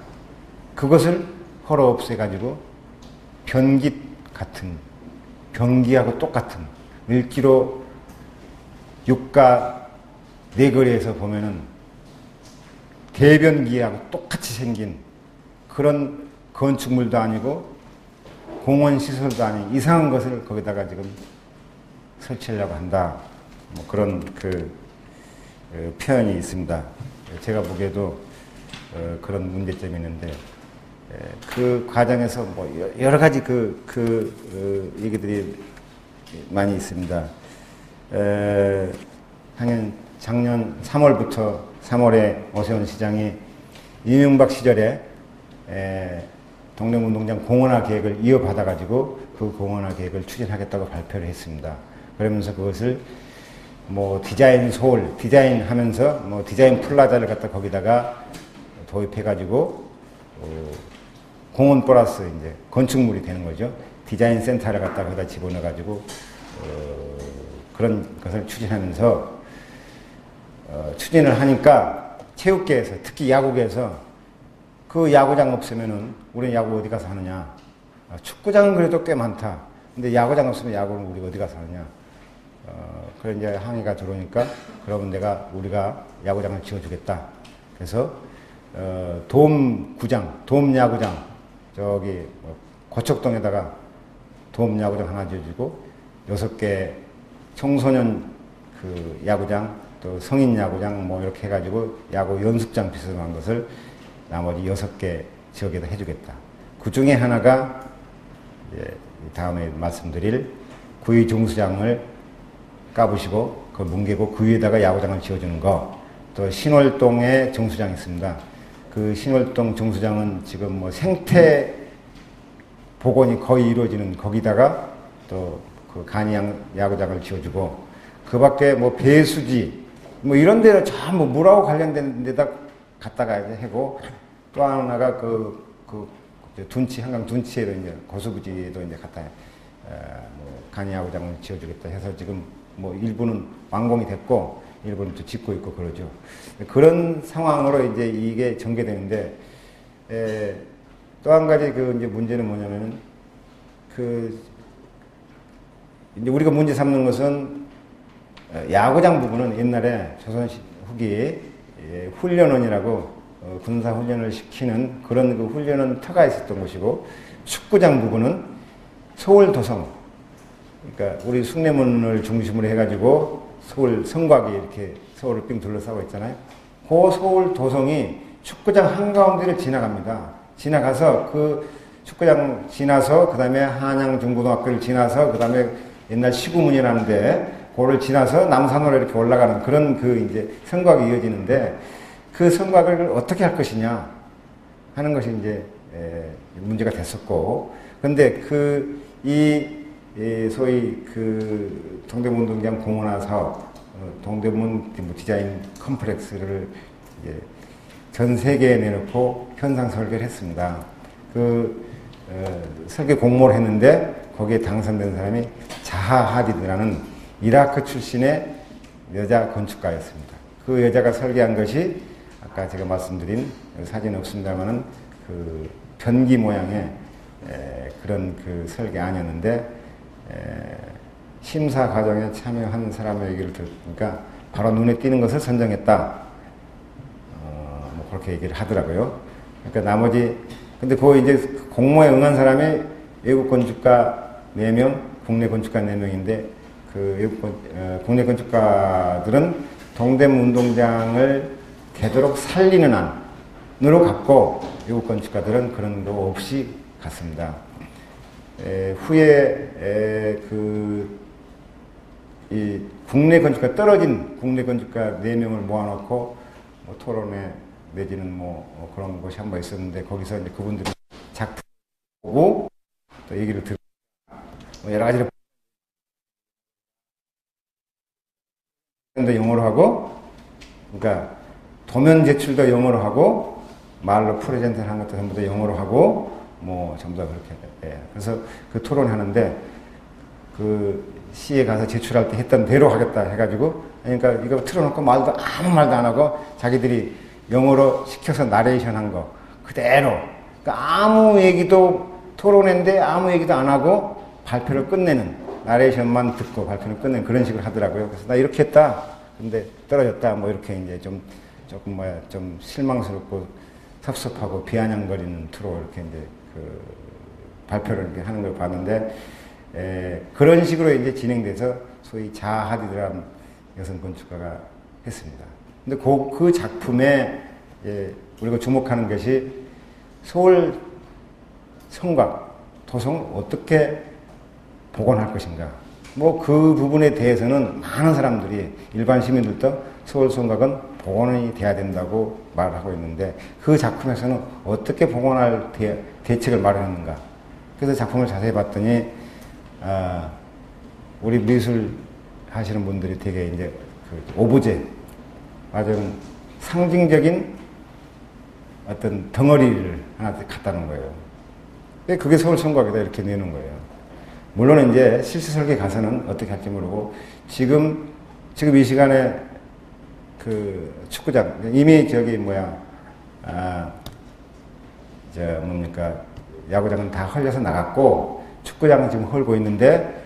[SPEAKER 1] 그것을 헐어 없애가지고 변기하고 똑같은 밀기로 육가 내거리에서 보면은 대변기하고 똑같이 생긴 그런 건축물도 아니고 공원 시설도 아닌 이상한 것을 거기다가 지금 설치하려고 한다. 뭐 그런 표현이 있습니다. 제가 보기에도 그런 문제점이 있는데 그 과정에서 뭐 여러 가지 얘기들이 많이 있습니다. 작년 3월에 오세훈 시장이 이명박 시절에 동대문운동장 공원화 계획을 이어받아가지고 그 공원화 계획을 추진하겠다고 발표를 했습니다. 그러면서 그것을 디자인 하면서 디자인 플라자를 갖다 거기다가 도입해가지고 공원 플러스 이제 건축물이 되는 거죠. 디자인 센터를 갖다 거기다 집어넣어가지고 그런 것을 추진하면서 추진을 하니까 체육계에서 특히 야구계에서 그 야구장 없으면은 우리는 야구 어디 가서 하느냐. 축구장은 그래도 꽤 많다. 근데 야구장 없으면 야구는 우리가 어디 가서 하느냐. 그래 이제 항의가 들어오니까 그러면 우리가 야구장을 지어주겠다. 그래서 도움야구장 저기 고척동에다가 도움야구장 하나 지어주고 6개 청소년 그 야구장 또 성인 야구장 이렇게 해가지고 야구 연습장 비슷한 것을 나머지 6개 지역에다 해주겠다. 그 중에 하나가 다음에 말씀드릴 구위 정수장을 까부시고 그 뭉개고 그 위에다가 야구장을 지어주는 거. 또 신월동에 정수장이 있습니다. 그 신월동 정수장은 지금 생태 복원이 거의 이루어지는 거기다가 또 그 간이양 야구장을 지어주고 그 밖에 배수지 이런 데를 전부 물하고 관련된 데다 갖다가 하고 또 하나가 한강 둔치에도 이제 고수부지에도 이제 갖다 간이야구장을 지어주겠다 해서 지금 일부는 완공이 됐고 일부는 또 짓고 있고 그러죠. 그런 상황으로 이제 이게 전개되는데 또 한 가지 이제 문제는 뭐냐면은 이제 우리가 문제 삼는 것은 야구장 부분은 옛날에 조선 후기에 훈련원이라고 군사 훈련을 시키는 그런 그 훈련원 터가 있었던 것이고 축구장 부분은 서울 도성 그러니까 우리 숭례문을 중심으로 해가지고 서울 성곽이 이렇게 서울을 빙 둘러싸고 있잖아요. 그 서울 도성이 축구장 한가운데를 지나갑니다. 지나가서 그 축구장 지나서 그 다음에 한양중고등학교를 지나서 그 다음에 옛날 시구문이라는데 그걸 지나서 남산으로 이렇게 올라가는 그런 이제 성곽이 이어지는데 그 성곽을 어떻게 할 것이냐 하는 것이 이제 문제가 됐었고 근데 소위 동대문운동장 공원화 사업, 동대문 디자인 컴플렉스를 이제 전 세계에 내놓고 현상 설계를 했습니다. 설계 공모를 했는데 거기에 당선된 사람이 자하 하디드라는 이라크 출신의 여자 건축가였습니다. 그 여자가 설계한 것이 아까 제가 말씀드린 사진 없습니다만은 그 변기 모양의 그런 그 설계안이었는데 심사 과정에 참여한 사람의 얘기를 들으니까 바로 눈에 띄는 것을 선정했다. 뭐 그렇게 얘기를 하더라고요. 그러니까 나머지 근데 그 이제 공모에 응한 사람이 외국 건축가 4명, 국내 건축가 4명인데 그 외국 국내 건축가들은 동대문 운동장을 되도록 살리는 안으로 갔고 외국 건축가들은 그런 거 없이 갔습니다. 후에 이 국내 건축가 떨어진 국내 건축가 4명을 모아놓고 뭐 토론회 내지는 뭐 그런 곳이 한 번 있었는데 거기서 이제 그분들이 작품 보고 또 얘기를 듣고 뭐 여러 가지로 영어로 하고 그러니까 도면 제출도 영어로 하고 말로 프레젠트를 한 것도 전부 다 영어로 하고 뭐 전부 다 그렇게 예. 그래서 그 토론하는데 그 시에 가서 제출할 때 했던 대로 하겠다 해가지고 그러니까 이거 틀어놓고 아무 말도 안 하고 자기들이 영어로 시켜서 나레이션 한 거 그대로 그러니까 아무 얘기도 토론회인데 아무 얘기도 안 하고 발표를 끝내는 나레이션만 듣고 발표를 끝내는 그런 식으로 하더라고요. 그래서 나 이렇게 했다. 근데 떨어졌다. 뭐 이렇게 이제 조금 좀 실망스럽고 섭섭하고 비아냥거리는 투로 이렇게 이제 그 발표를 이렇게 하는 걸 봤는데 그런 식으로 이제 진행돼서 소위 자하 하디드라는 여성 건축가가 했습니다. 근데 그 작품에 우리가 주목하는 것이 서울 성곽, 도성을 어떻게 복원할 것인가. 뭐 그 부분에 대해서는 많은 사람들이 일반 시민들도 서울 성곽은 복원이 돼야 된다고 말을 하고 있는데 그 작품에서는 어떻게 복원할 대책을 마련했는가. 그래서 작품을 자세히 봤더니 우리 미술 하시는 분들이 되게 이제 그 오브제 아주 상징적인 어떤 덩어리를 하나 갖다 놓은 거예요. 그게 서울 성곽이다 이렇게 내는 거예요. 물론 이제 실제 설계 가서는 어떻게 할지 모르고 지금 이 시간에 그 축구장 이미 야구장은 다 헐려서 나갔고 축구장은 지금 헐고 있는데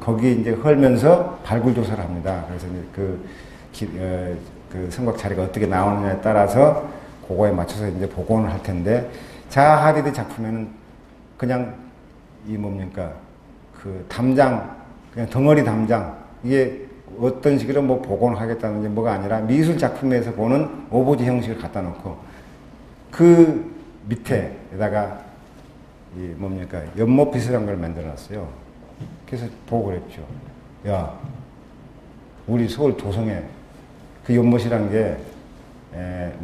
[SPEAKER 1] 거기 이제 헐면서 발굴 조사를 합니다. 그래서 이제 그 성곽 자리가 어떻게 나오느냐에 따라서 그거에 맞춰서 이제 복원을 할 텐데 자하 하디드 작품에는 그냥 그 담장 그냥 덩어리 담장 이게 어떤 식으로 뭐 복원을 하겠다는지 뭐가 아니라 미술 작품에서 보는 오브제 형식을 갖다 놓고 그 밑에다가 연못 비슷한 걸 만들어 놨어요. 그래서 보고 그랬죠. 야, 우리 서울 도성에 그 연못이란 게,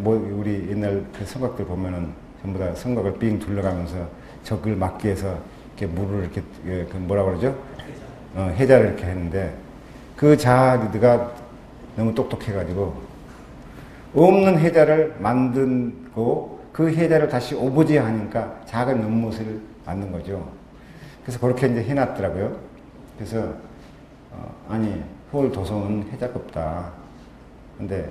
[SPEAKER 1] 우리 옛날 그 성곽들 보면은 전부 다 성곽을 삥 둘러가면서 적을 막기 위해서 이렇게 물을 이렇게, 그 뭐라 그러죠? 해자를 이렇게 했는데 그 자하디드가 너무 똑똑해가지고 없는 해자를 만들고 그 해자를 다시 오브제 하니까 작은 연못을 만든 거죠. 그래서 그렇게 이제 해놨더라고요. 그래서, 아니, 서울 도성은 해자가 없다. 근데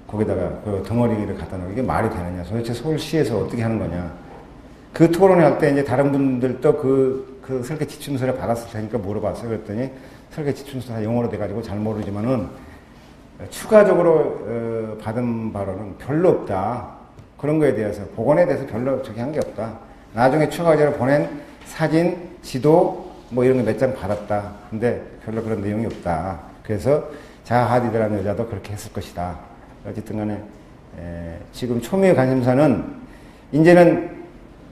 [SPEAKER 1] 거기다가 그 덩어리를 갖다 놓고 이게 말이 되느냐. 도대체 서울시에서 어떻게 하는 거냐. 그 토론회 할 때 이제 다른 분들도 그 설계 지침서를 받았을 테니까 물어봤어요. 그랬더니 설계 지침서 다 영어로 돼가지고 잘 모르지만은 추가적으로 받은 바로는 별로 없다. 그런 거에 대해서, 복원에 대해서 별로 저기 한 게 없다. 나중에 추가적으로 보낸 사진, 지도, 뭐 이런 거 몇 장 받았다. 근데 별로 그런 내용이 없다. 그래서 자하 하디드라는 여자도 그렇게 했을 것이다. 어쨌든 간에, 지금 초미의 관심사는, 이제는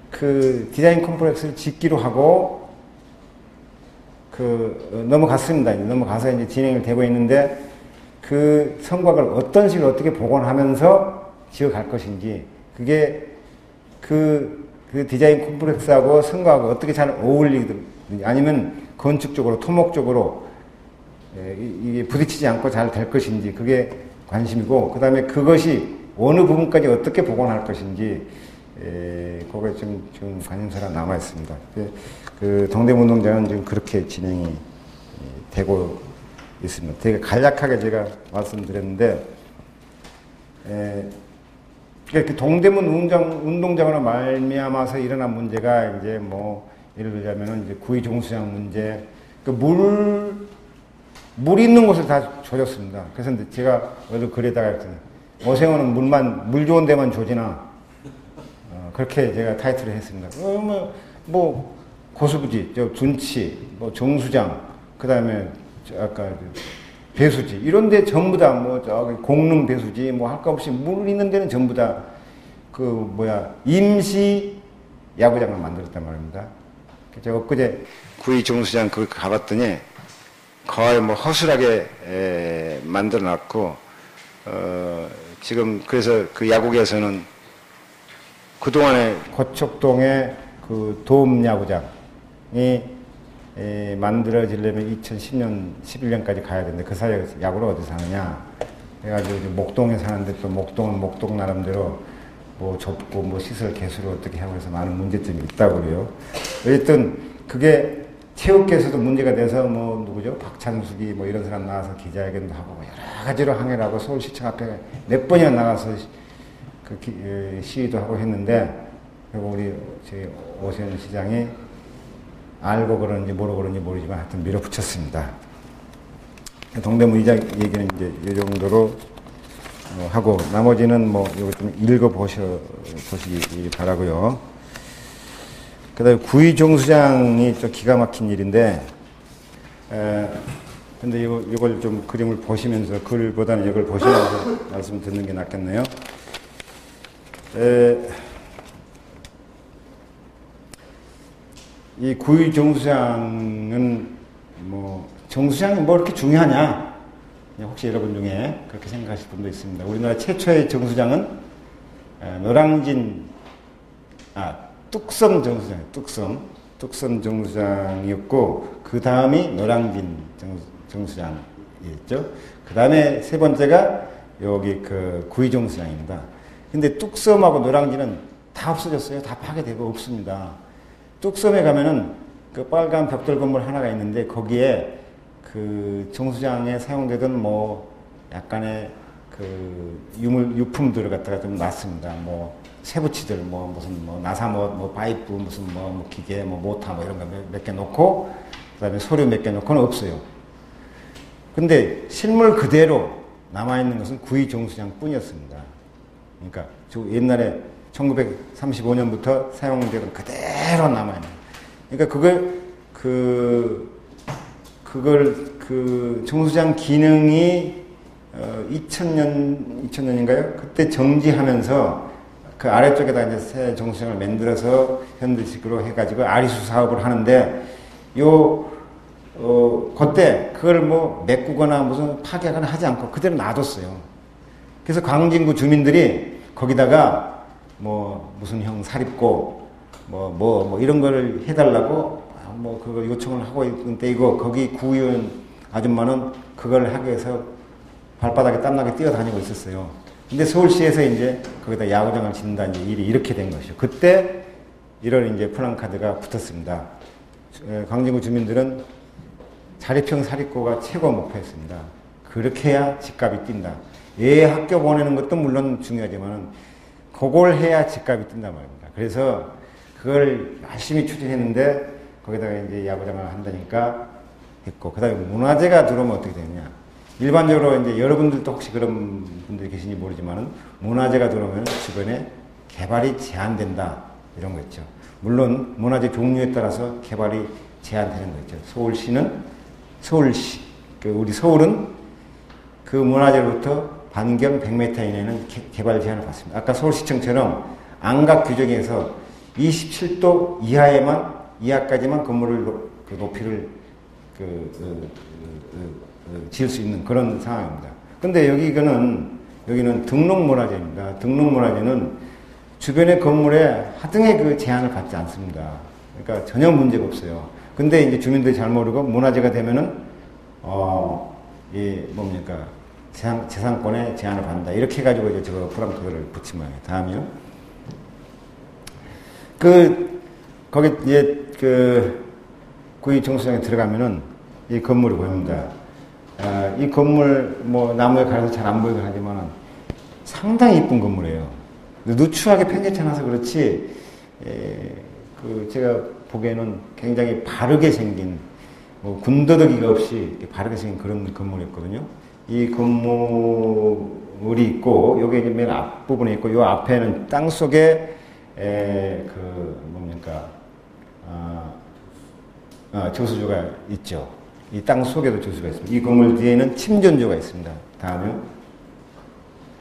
[SPEAKER 1] 그 디자인 컴플렉스를 짓기로 하고, 넘어갔습니다. 넘어가서 이제 진행이 되고 있는데, 그 성곽을 어떤 식으로 어떻게 복원하면서 지어갈 것인지, 그게 그 디자인 컴플렉스하고 성곽하고 어떻게 잘 어울리든지 아니면 건축적으로 토목적으로 이게 부딪히지 않고 잘 될 것인지 그게 관심이고 그 다음에 그것이 어느 부분까지 어떻게 복원할 것인지 그거에 지금 관심사가 남아 있습니다. 그 동대문 운동장은 지금 그렇게 진행이 되고 있습니다. 되게 간략하게 제가 말씀드렸는데, 그러니까 동대문 운동장으로 말미암아서 일어난 문제가 이제 뭐 예를 들자면은 이제 구의 종수장 문제, 그 물 있는 곳을 다 조졌습니다. 그래서 제가 어디 글에다가 했더니 오세훈은 물 좋은 데만 조지나, 그렇게 제가 타이틀을 했습니다. 뭐 고수부지, 둔치, 뭐 정수장, 그 다음에 아까 배수지 이런데 전부 다 뭐 저기 공릉 배수지 뭐 할 거 없이 물 있는 데는 전부 다 그 임시 야구장을 만들었단 말입니다. 제가 엊그제 구의 정수장 그 가봤더니 거의 뭐 허술하게 만들어놨고, 지금 그래서 그 야구계에서는 그동안에 고척동의 그 도움야구장이 만들어지려면 2010년, 11년까지 가야 되는데 그 사이에 야구를 어디서 하느냐 해가지고 목동에 사는데 또 목동은 목동 나름대로 뭐 좁고 뭐 시설 개수를 어떻게 하고 해서 많은 문제점이 있다고 그래요. 어쨌든 그게 체육계에서도 문제가 돼서 뭐 누구죠? 박찬숙이 뭐 이런 사람 나와서 기자회견도 하고 뭐 여러 가지로 항의를 하고 서울시청 앞에 몇 번이나 나가서 시위도 하고 했는데, 그리고 우리 저희 오세훈 시장이 알고 그러는지 모르고 그러는지 모르지만 하여튼 밀어붙였습니다. 동대문 이장 얘기는 이제 이 정도로 하고, 나머지는 뭐 이거 좀 읽어보시기 바라고요. 그 다음에 구의 종수장이 좀 기가 막힌 일인데, 근데 이걸 좀 그림을 보시면서, 글보다는 이걸 보시면서 말씀 듣는 게 낫겠네요. 이 구의 정수장은 정수장이 뭐 이렇게 중요하냐? 혹시 여러분 중에 그렇게 생각하실 분도 있습니다. 우리나라 최초의 정수장은 뚝섬 정수장, 뚝섬 정수장이었고, 그 다음이 노량진 정수장이었죠. 그 다음에 세 번째가 여기 그 구의 정수장입니다. 근데 뚝섬하고 노량진은 다 없어졌어요. 다 파괴되고 없습니다. 뚝섬에 가면은 그 빨간 벽돌 건물 하나가 있는데, 거기에 그 정수장에 사용되던 뭐 약간의 그 유품들을 갖다가 좀 놨습니다. 뭐 세부치들, 무슨 나사 파이프, 무슨 기계, 모터 이런 거 몇 개 놓고, 그 다음에 소류 몇 개 놓고는 없어요. 근데 실물 그대로 남아있는 것은 구의 정수장 뿐이었습니다. 그러니까 옛날에 1935년부터 사용되던 그대로 남아있는. 그러니까 그걸 정수장 기능이 2000년인가요? 그때 정지하면서 그 아래쪽에다 이제 새 정수장을 만들어서 현대식으로 해가지고 아리수 사업을 하는데, 그때 그걸 메꾸거나 무슨 파괴하거나 하지 않고 그대로 놔뒀어요. 그래서 광진구 주민들이 거기다가 무슨 형 사립고 이런 거를 해달라고 그걸 요청을 하고 있는 때이고, 거기 구의원 아줌마는 그걸 하기 위해서 발바닥에 땀나게 뛰어다니고 있었어요. 근데 서울시에서 이제 거기다 야구장을 짓는다는 일이 이렇게 된 것이죠. 그때 이런 이제 플랜카드가 붙었습니다. 광진구 주민들은 자립형 사립고가 최고 목표였습니다. 그렇게 해야 집값이 뛴다. 애 학교 보내는 것도 물론 중요하지만 그걸 해야 집값이 뛴단 말입니다. 그래서 그걸 열심히 추진했는데, 거기다가 이제 야구장을 한다니까 했고, 그 다음에 문화재가 들어오면 어떻게 되느냐. 일반적으로 이제 여러분들도 혹시 그런 분들이 계신지 모르지만은, 문화재가 들어오면 주변에 개발이 제한된다. 이런 거 있죠. 물론 문화재 종류에 따라서 개발이 제한되는 거 있죠. 서울시, 우리 서울은 그 문화재로부터 반경 100m 이내는 개발 제한을 받습니다. 아까 서울시청처럼 안각 규정에서 27도 이하까지만 건물을 높이를 지을 수 있는 그런 상황입니다. 근데 여기는 등록문화재입니다. 등록문화재는 주변의 건물에 하등의 그 제한을 받지 않습니다. 그러니까 전혀 문제가 없어요. 근데 이제 주민들이 잘 모르고 문화재가 되면은, 재산권에 제한을 받는다. 이렇게 해가지고 이제 저 프랑크를 붙인 거예요. 다음이요. 거기 이제 구이 정수장에 들어가면은 이 건물이 보입니다. 이 건물 뭐 나무에 가려서 잘 안 보이긴 하지만 상당히 이쁜 건물이에요. 누추하게 편집해놔서 그렇지, 제가 보기에는 굉장히 바르게 생긴, 뭐 군더더기가 없이 바르게 생긴 그런 건물이었거든요. 이 건물이 있고, 여기 이제 맨 앞부분에 있고, 요 앞에는 땅 속에, 저수조가 있죠. 이 땅 속에도 저수조가 있습니다. 이 건물 뒤에는 침전조가 있습니다. 다음요.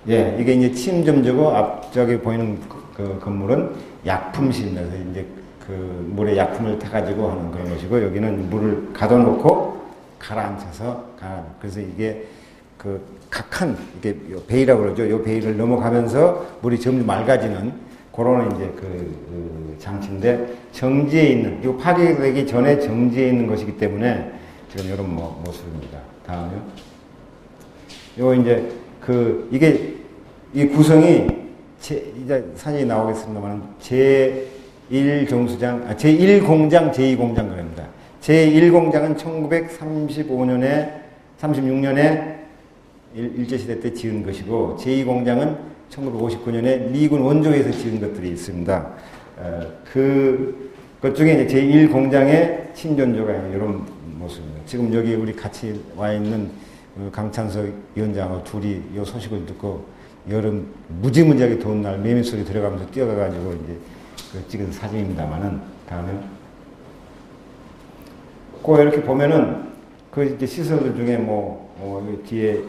[SPEAKER 1] 예, 이게 이제 침전조고, 앞쪽에 보이는 그 건물은 약품실입니다. 그래서 이제 물에 약품을 타가지고 하는 그런 것이고, 여기는 물을 가둬놓고 가라앉혀서 그래서 이게 각한, 이게 베이라고 그러죠. 요 베이를 넘어가면서 물이 점점 맑아지는 그런 이제 장치인데, 정지에 있는, 이 파괴되기 전에 정지에 있는 것이기 때문에 지금 이런 모습입니다. 다음요. 요 이제 이게 이 구성이 이제 사진이 나오겠습니다만 제1정수장, 제1공장, 제2공장 그럽니다. 제1공장은 36년에 일제시대 때 지은 것이고, 제2공장은 1959년에 미군 원조에서 지은 것들이 있습니다. 그 중에 이제 제1공장의 침전조가 이런 모습입니다. 지금 여기 우리 같이 와 있는 강찬석 위원장하고 둘이 이 소식을 듣고 여름 무지무지하게 더운 날 매미소리 들어가면서 뛰어가가지고 이제 찍은 사진입니다만은, 다음에 이렇게 보면은 이제 시설들 중에 뒤에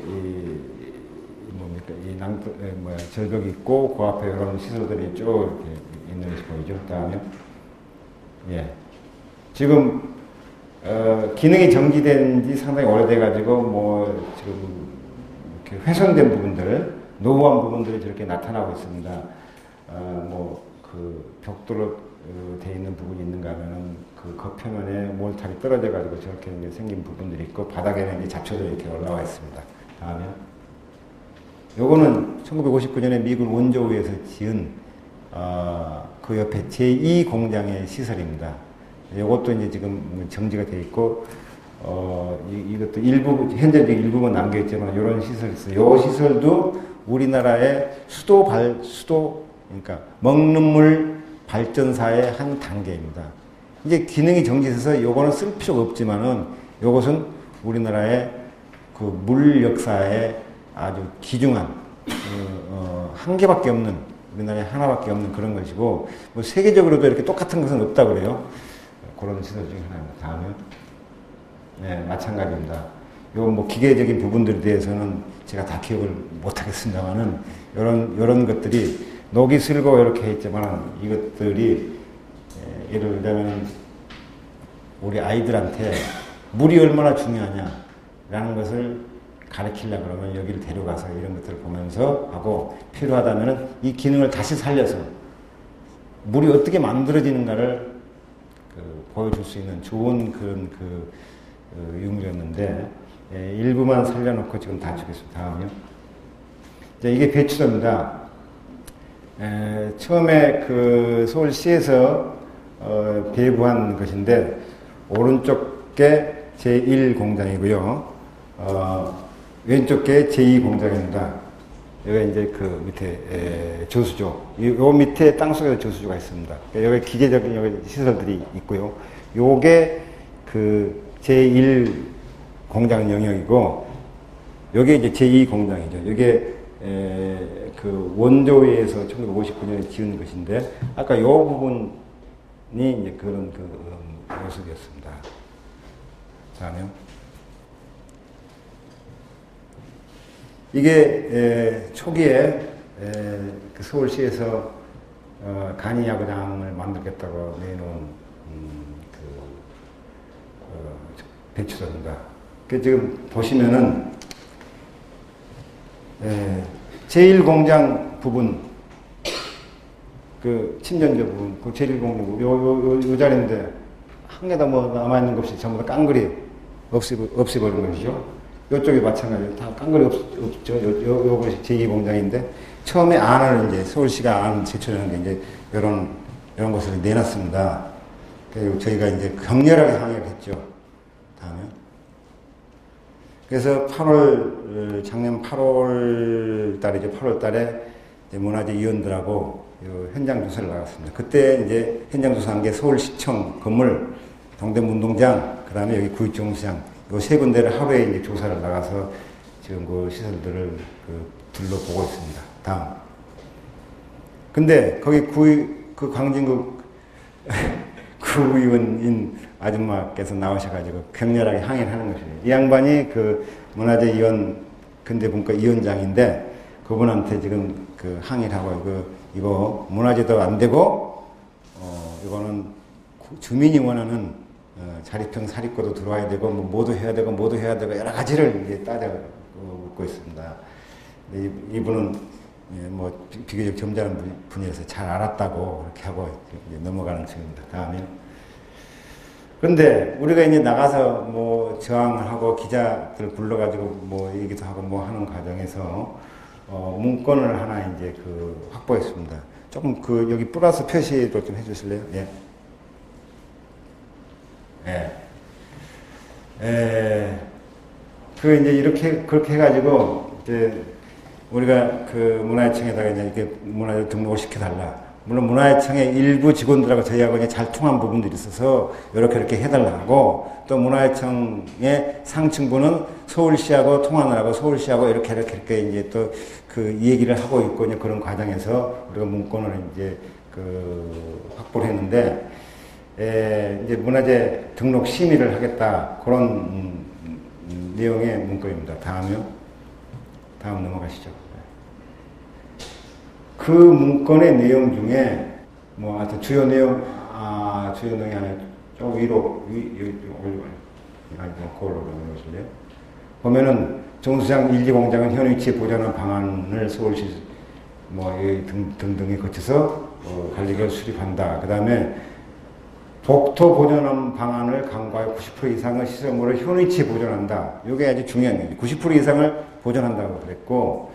[SPEAKER 1] 절벽이 있고 그 앞에 이런 시설들이 쭉 이렇게 있는 것이 보이죠. 다음에 예, 지금 기능이 정지된 지 상당히 오래돼가지고 지금 이렇게 훼손된 부분들, 노후한 부분들이 저렇게 나타나고 있습니다. 벽돌로 되어 있는 부분이 있는가 하면은 그 겉표면에 몰탈이 떨어져가지고 저렇게 생긴 부분들이 있고, 바닥에는 이제 잡초들이 이렇게 올라와 있습니다. 다음에 요거는 1959년에 미군 원조우에서 지은 그 옆에 제2공장의 시설입니다. 요것도 이제 지금 정지가 되어 있고, 이것도 현재 일부분 남겨있지만, 요런 시설이 있어요. 요 시설도 우리나라의 그러니까 먹는 물 발전사의 한 단계입니다. 이제 기능이 정지돼서 요거는 쓸 필요가 없지만은, 요것은 우리나라의 물 역사에 아주 귀중한, 한 개밖에 없는, 우리나라에 하나밖에 없는 그런 것이고, 세계적으로도 이렇게 똑같은 것은 없다 그래요. 그런 시설 중에 하나입니다. 다음에. 네, 마찬가지입니다. 요 기계적인 부분들에 대해서는 제가 다 기억을 못 하겠습니다만은, 요런 것들이 녹이 슬고 이렇게 했지만, 이것들이, 예를 들자면, 우리 아이들한테 물이 얼마나 중요하냐라는 것을 가르치려고 그러면 여기를 데려가서 이런 것들을 보면서 하고, 필요하다면은 이 기능을 다시 살려서 물이 어떻게 만들어지는가를 보여줄 수 있는 좋은 그런 유물이었는데, 일부만 살려놓고 지금 다 주겠습니다. 다음이요. 이게 배추도입니다. 처음에 서울시에서 배부한 것인데, 오른쪽 게 제1공장이고요. 왼쪽 게 제2공장입니다. 여기 이제 밑에 저수조, 요 밑에 땅속에 저수조가 있습니다. 여기 기계적인 여기 시설들이 있고요. 요게 제1공장 영역이고, 요게 이제 제2공장이죠. 요게 원조위에서 1959년에 지은 것인데, 아까 요 부분이 이제 그런 모습이었습니다. 다음에요. 이게 초기에 서울시에서 간이 야구장을 만들겠다고 내놓은 배추도입니다. 지금 보시면은 제1공장 부분, 침전조 부분, 제1공장 요 자리인데 한 개도 남아있는 것 없이 전부 다 깡그리 없애버린 것이죠. 이쪽이 마찬가지로 다 깡그리 없죠. 요것이 제2공장인데, 처음에 안을 이제 서울시가 안 제출하는 게 이제 요런 이런 것을 내놨습니다. 그리고 저희가 이제 격렬하게 항의를 했죠. 다음에. 그래서 작년 8월 달이죠. 8월 달에 문화재 위원들하고 현장 조사를 나갔습니다. 그때 이제 현장 조사한 게 서울시청 건물, 동대문 운동장, 그 다음에 여기 구의정수장, 요 세 군데를 하루에 이제 조사를 나가서 지금 그 시설들을 둘러보고 있습니다. 다음. 근데 거기 광진구 구의원인 아줌마께서 나오셔가지고 격렬하게 항의를 하는 것이에요. 이 양반이 문화재위원 근대분과 위원장인데 그분한테 지금 항의를 하고 이거 문화재도 안 되고 이거는 주민이 원하는 자립형 사립고도 들어와야 되고 모두 해야 되고 여러 가지를 이제 따져 묻고 있습니다. 이분은 비교적 점잖은 분이라서 잘 알았다고 그렇게 하고 넘어가는 중입니다. 다음에. 그런데 우리가 이제 나가서 저항을 하고 기자들 불러가지고 얘기도 하고 하는 과정에서 문건을 하나 이제 확보했습니다. 조금 여기 플러스 표시도 좀 해주실래요? 예. 이제 그렇게 해가지고 이제 우리가 문화재청에다가 이제 이렇게 문화재 등록을 시켜달라. 물론 문화재청의 일부 직원들하고 저희하고 이제 잘 통한 부분들이 있어서 이렇게 해달라고, 또 문화재청의 상층부는 서울시하고 통화를 하고 서울시하고 이렇게 이제 또 이 얘기를 하고 있고 이제 그런 과정에서 우리가 문건을 이제 확보를 했는데, 이제 문화재 등록 심의를 하겠다. 그런 내용의 문건입니다. 다음 넘어가시죠. 그 문건의 내용 중에 하여튼 주요 내용이 아니라 좀 위로 그걸로 넘어가실래요? 보면은 정수장 1기 공장은 현 위치에 보존한 방안을 서울시 등등에 거쳐서 관리를 수립한다. 그 다음에 복토 보존한 방안을 강구하여 90% 이상의 시설물을 현 위치에 보존한다. 이게 아주 중요한 거예요. 90% 이상을 보존한다고 그랬고,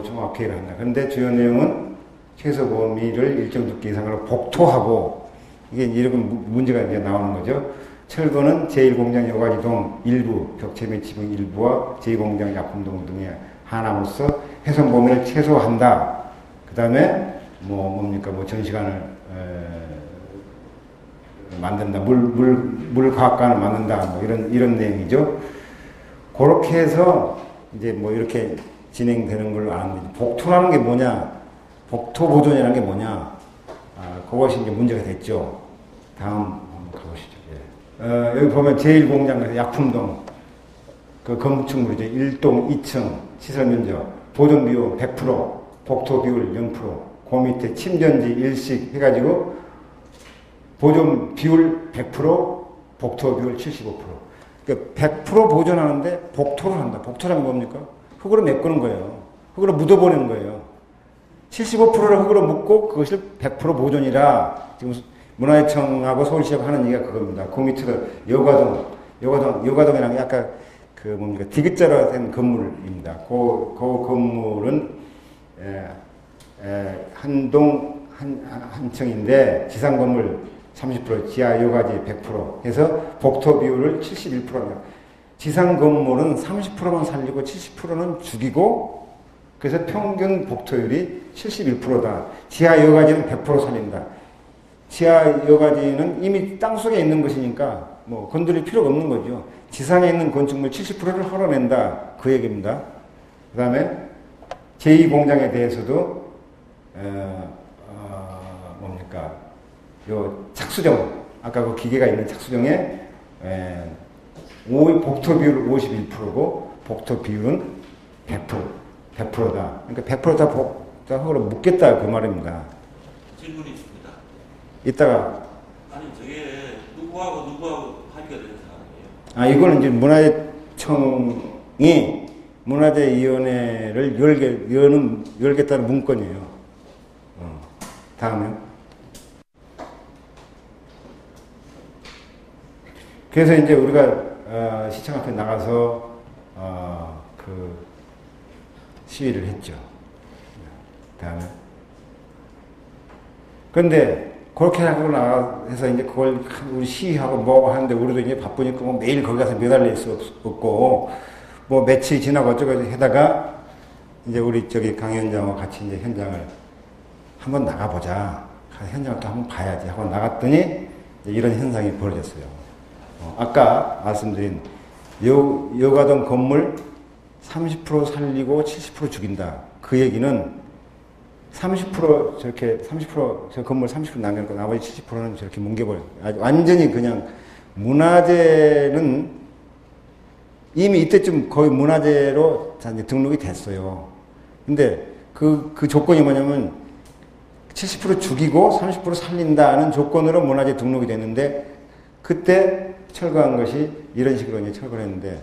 [SPEAKER 1] 정확히 한다. 그런데 주요 내용은 최소 범위를 일정 두께 이상으로 복토하고, 이게 이런 문제가 이제 나오는 거죠. 철거는 제1공장 여가지동 일부, 벽체 매치붕 일부와 제2공장 약품동 등에 하나로서 훼손 범위를 최소화한다. 그 다음에 전시관을 만든다. 물 과학관을 만든다. 이런 내용이죠. 그렇게 해서 이제 이렇게 진행되는 걸로 아는데, 복토라는 게 뭐냐, 복토 보존이라는 게 뭐냐, 그것이 이제 문제가 됐죠. 다음 한번 가보시죠. 예. 여기 보면 제1공장 약품동 건축물이죠. 1동 2층 시설 면적 보존 비율 100%, 복토 비율 0%, 그 밑에 침전지 일식 해가지고 보존 비율 100%, 복토 비율 75%. 그러니까 100% 보존하는데 복토를 한다. 복토라는 게 뭡니까? 흙으로 메꾸는 거예요. 흙으로 묻어버리는 거예요. 75%를 흙으로 묻고 그것을 100% 보존이라 지금 문화재청하고 서울시하고 하는 얘기가 그겁니다. 그 밑에가 여가동이라는 게 아까 디귿자로 된 건물입니다. 그 건물은 한 층인데 지상 건물 30%, 지하 여가지 100% 해서 복토 비율을 71%입니다. 지상 건물은 30%만 살리고 70%는 죽이고, 그래서 평균 복토율이 71%다. 지하 여가지는 100% 살린다. 지하 여가지는 이미 땅속에 있는 것이니까 건드릴 필요가 없는 거죠. 지상에 있는 건축물 70%를 헐어낸다. 그 얘기입니다. 그 다음에 제2공장에 대해서도 요 착수정, 아까 그 기계가 있는 착수정에 복토 비율 51%고 복토 비율은 100%다. 그러니까 100%다 흙으로 묻겠다 그 말입니다.
[SPEAKER 2] 질문이 있습니다.
[SPEAKER 1] 이따가
[SPEAKER 2] 저게 누구하고 합의가 되는 상황이에요?
[SPEAKER 1] 이거는 이제 문화재청이 문화재위원회를 열겠다는 문건이에요. 다음에. 그래서 이제 우리가 시청 앞에 나가서 시위를 했죠. 다음에. 그런데 그렇게 하고 나가서 이제 그걸 우리 시위하고 뭐고 하는데 우리도 이제 바쁘니까 뭐 매일 거기 가서 매달려 있을 수 없고 뭐 며칠 지나고 어쩌고 하다가 이제 우리 저기 강 위원장과 같이 이제 현장을 한번 나가보자. 현장을 또 한번 봐야지 하고 나갔더니 이런 현상이 벌어졌어요. 아까 말씀드린 여가동 건물 30% 살리고 70% 죽인다. 그 얘기는 30% 저렇게 30% 건물 30% 남겨놓고 나머지 70%는 저렇게 뭉개버려요. 완전히 그냥 문화재는 이미 이때쯤 거의 문화재로 이제 등록이 됐어요. 근데 그 조건이 뭐냐면 70% 죽이고 30% 살린다는 조건으로 문화재 등록이 됐는데 그때 철거한 것이 이런 식으로 이제 철거를 했는데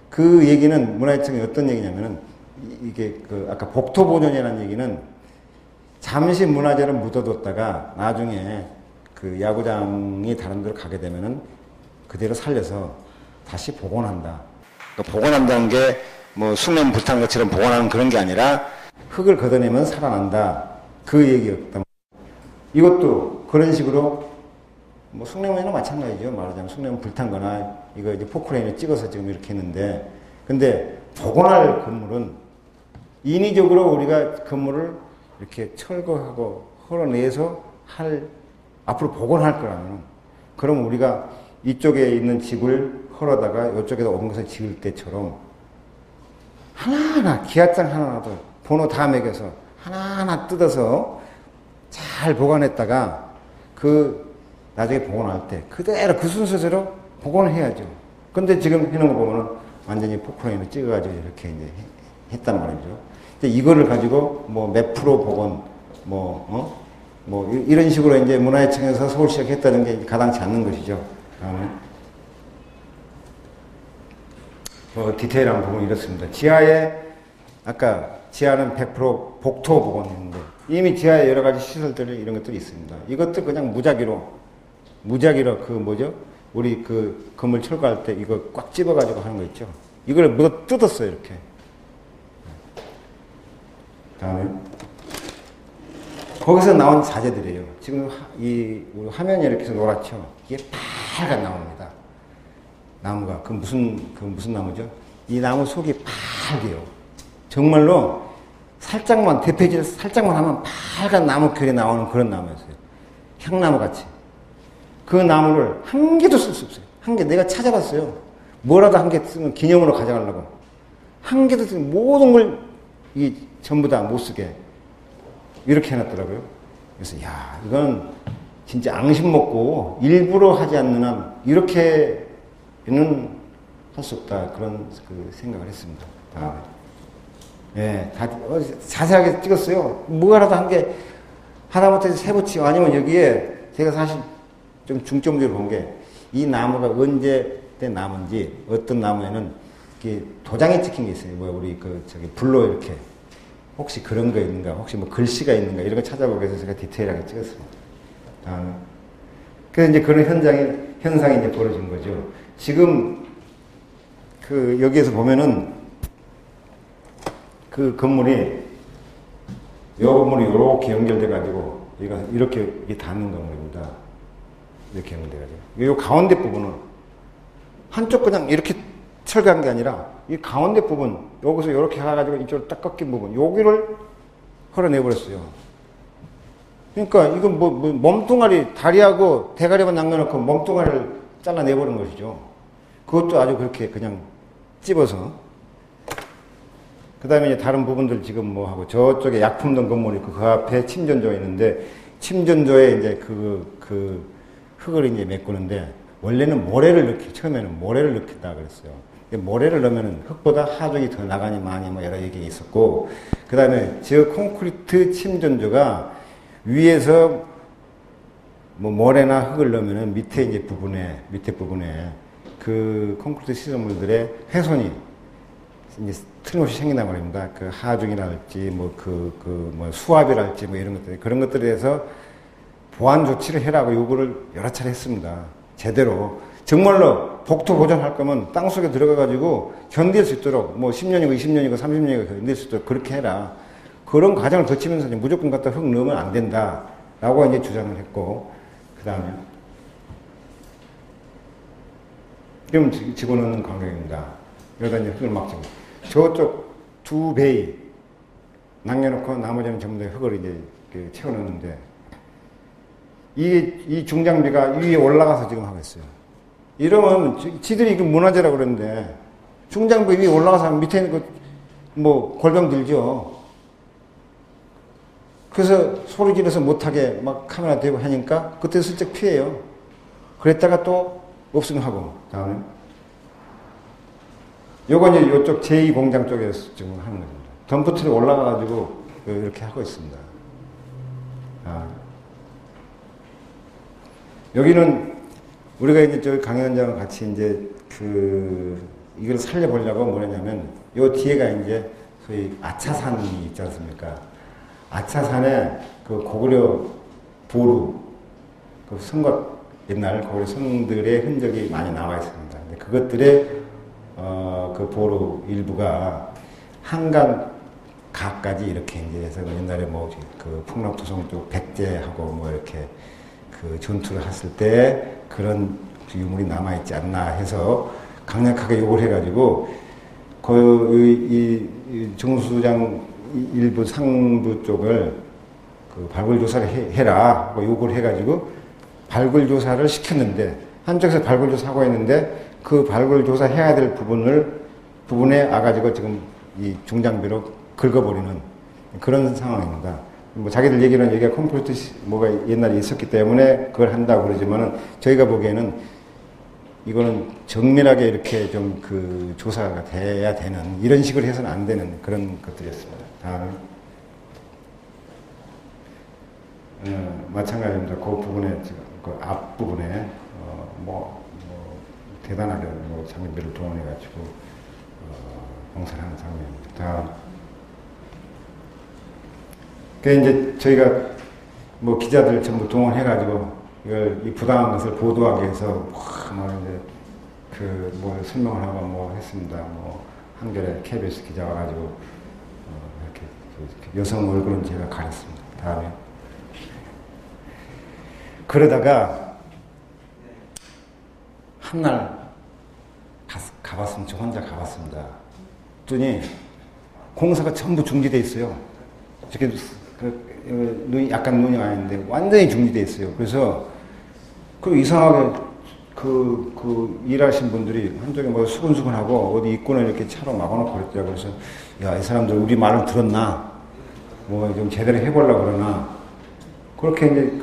[SPEAKER 1] 그 얘기는 문화재청이 어떤 얘기냐면은 이게 그 아까 복토보존이라는 얘기는 잠시 문화재를 묻어뒀다가 나중에 그 야구장이 다른 데로 가게 되면은 그대로 살려서 다시 복원한다. 그러니까 복원한다는 게 뭐 수면 불탄 것처럼 복원하는 그런 게 아니라 흙을 걷어내면 살아난다. 그 얘기였다. 이것도 그런 식으로 뭐 숭례문이나 마찬가지죠. 말하자면 숭례문 불탄 거나 이거 이제 포크레인을 찍어서 지금 이렇게 했는데 근데 복원할 건물은 인위적으로 우리가 건물을 이렇게 철거하고 헐어내서 앞으로 복원할 거라면 그럼 우리가 이쪽에 있는 집을 헐어다가 이쪽에다 옮겨서 지을 때처럼 하나하나 기아장 하나하나도 번호 다 매겨서 하나하나 뜯어서 잘 보관했다가 그 나중에 복원할 때 그대로 그 순서대로 복원을 해야죠. 근데 지금 해놓은 거 보면은 완전히 포크레인을 찍어가지고 이렇게 이제 했단 말이죠. 이거를 가지고 뭐 몇 프로 복원 뭐 이런 식으로 이제 문화재청에서 서울시가 했다는 게 가당치 않는 것이죠. 다음에 디테일한 부분이 이렇습니다. 지하에 아까 지하는 100% 복토 복원했는데 이미 지하에 여러 가지 시설들이 이런 것들이 있습니다. 이것도 그냥 무작위로 그 뭐죠? 우리 그 건물 철거할 때 이거 꽉 집어가지고 하는 거 있죠. 이걸 묻어 뜯었어요 이렇게. 다음에 거기서 나온 자재들이에요. 지금 이 화면이 이렇게 해서 노랗죠. 이게 빨간 나무입니다. 나무가 그 무슨 나무죠? 이 나무 속이 빨개요. 정말로 살짝만 대패질 살짝만 하면 빨간 나무 결이 나오는 그런 나무였어요. 향나무 같이. 그 나무를 한 개도 쓸 수 없어요. 한 개 내가 찾아봤어요. 뭐라도 한 개 쓰면 기념으로 가져가려고. 한 개도 쓰면 모든 걸 전부 다 못 쓰게 이렇게 해놨더라고요. 그래서 야 이건 진짜 앙심 먹고 일부러 하지 않는 한 이렇게는 할 수 없다 그런 그 생각을 했습니다. 다음에 다 자세하게 찍었어요. 뭐라도 한 개 하다못해 세부치고 아니면 여기에 제가 사실 좀 중점적으로 본 게 이 나무가 언제 때 나무인지 어떤 나무에는 이렇게 도장이 찍힌 게 있어요. 뭐 우리 저기 불로 이렇게 혹시 그런 거 있는가, 혹시 뭐 글씨가 있는가 이런 거 찾아보기 위해서 제가 디테일하게 찍었습니다. 다음에 그래서 이제 그런 현상이 이제 벌어진 거죠. 지금 여기에서 보면은 그 건물이 요 건물이 이렇게 연결돼 가지고 이렇게 닿는 건물입니다. 이렇게 연결돼 가지고 요 가운데 부분은 한쪽 그냥 이렇게 철거한 게 아니라 이 가운데 부분 여기서 이렇게 가가지고 이쪽으로 딱 꺾인 부분 여기를 헐어내버렸어요. 그러니까 이건 뭐 몸뚱아리 다리하고 대가리만 남겨놓고 몸뚱아리를 잘라내버린 것이죠. 그것도 아주 그렇게 그냥 찝어서 그 다음에 이제 다른 부분들 지금 뭐 하고 저쪽에 약품동 건물이 있고 그 앞에 침전조가 있는데 침전조에 이제 그 흙을 이제 메꾸는데 원래는 처음에는 모래를 넣겠다 그랬어요. 모래를 넣으면 흙보다 하중이 더 나가니 많이 뭐 여러 얘기가 있었고 그 다음에 저 콘크리트 침전조가 위에서 뭐 모래나 흙을 넣으면은 밑에 부분에 그 콘크리트 시설물들의 훼손이 이제 틀림없이 생긴단 말입니다. 그 하중이랄지 뭐 수압이랄지 뭐 이런 것들 그런 것들에 대해서 보완 조치를 해라고 요구를 여러 차례 했습니다. 제대로 정말로 복토 보존할 거면 땅속에 들어가가지고 견딜 수 있도록 뭐 10년이고 20년이고 30년이고 견딜 수 있도록 그렇게 해라. 그런 과정을 거치면서 무조건 갖다 흙 넣으면 안 된다. 라고 이제 주장을 했고, 그 다음에 그럼 집어넣는 광경입니다. 여기다 이제 흙을 막 집어. 저쪽 두 베이 남겨놓고 나머지는 전부 다 흙을 이제 채워넣는데, 이 중장비가 위에 올라가서 지금 하고 있어요. 이러면 지들이 그 문화재라고 그러는데, 중장비 위에 올라가서 하면 밑에 있는 뭐 골병 들죠. 그래서 소리 지르서 못하게 막 카메라 대고 하니까 그때 슬쩍 피해요. 그랬다가 또 없으면 하고. 다음에 요건 이제 요쪽 제2공장 쪽에서 지금 하는 겁니다. 덤프트럭 올라가가지고 이렇게 하고 있습니다. 여기는 우리가 이제 저기 강연장과 같이 이제 이걸 살려보려고 뭐냐면 요 뒤에가 이제 소위 아차산이 있지 않습니까? 아차산에 그 고구려 보루, 그 성곽, 옛날 고구려 성들의 흔적이 많이 남아 있습니다. 근데 그것들의 그 보루 일부가 한강 가까지 이렇게 이제 해서 옛날에 뭐 그 풍랑토성 쪽 백제하고 뭐 이렇게 그 전투를 했을 때 그런 유물이 남아 있지 않나 해서 강력하게 요구를 해가지고 이 정수장 일부 상부 쪽을 그 발굴 조사를 해라 요구를 해가지고 발굴 조사를 시켰는데, 한쪽에서 발굴 조사하고 있는데 그 발굴 조사 해야 될 부분에 와가지고 지금 이 중장비로 긁어버리는 그런 상황입니다. 뭐 자기들 얘기는 여기가 컴퓨터 뭐가 옛날에 있었기 때문에 그걸 한다고 그러지만은 저희가 보기에는 이거는 정밀하게 이렇게 좀 그 조사가 돼야 되는, 이런 식으로 해서는 안 되는 그런 것들이었습니다. 다음에 마찬가지입니다. 그 부분에 지금 그 앞부분에 대단하게 장비를 동원해가지고 공사를 하는 장면입니다. 다음. 그 이제 저희가 뭐 기자들 전부 동원해가지고 이걸 이 부당한 것을 보도하기 위해서 이제 뭐 설명을 하고 뭐 했습니다. 뭐 한겨레 KBS 기자 와가지고 이렇게 여성 얼굴은 제가 가렸습니다. 다음에 그러다가 한날 가봤습니다. 저 혼자 가봤습니다. 그랬더니 공사가 전부 중지돼 있어요. 이렇게 눈이 약간 눈이 아닌데 완전히 중지돼 있어요. 그래서 이상하게 일하신 분들이 한쪽에 뭐 수근수근하고 어디 입구는 이렇게 차로 막아놓고 그랬더라고요. 그래서 야, 이 사람들 우리 말을 들었나? 뭐 좀 제대로 해보려고 그러나? 그렇게 이제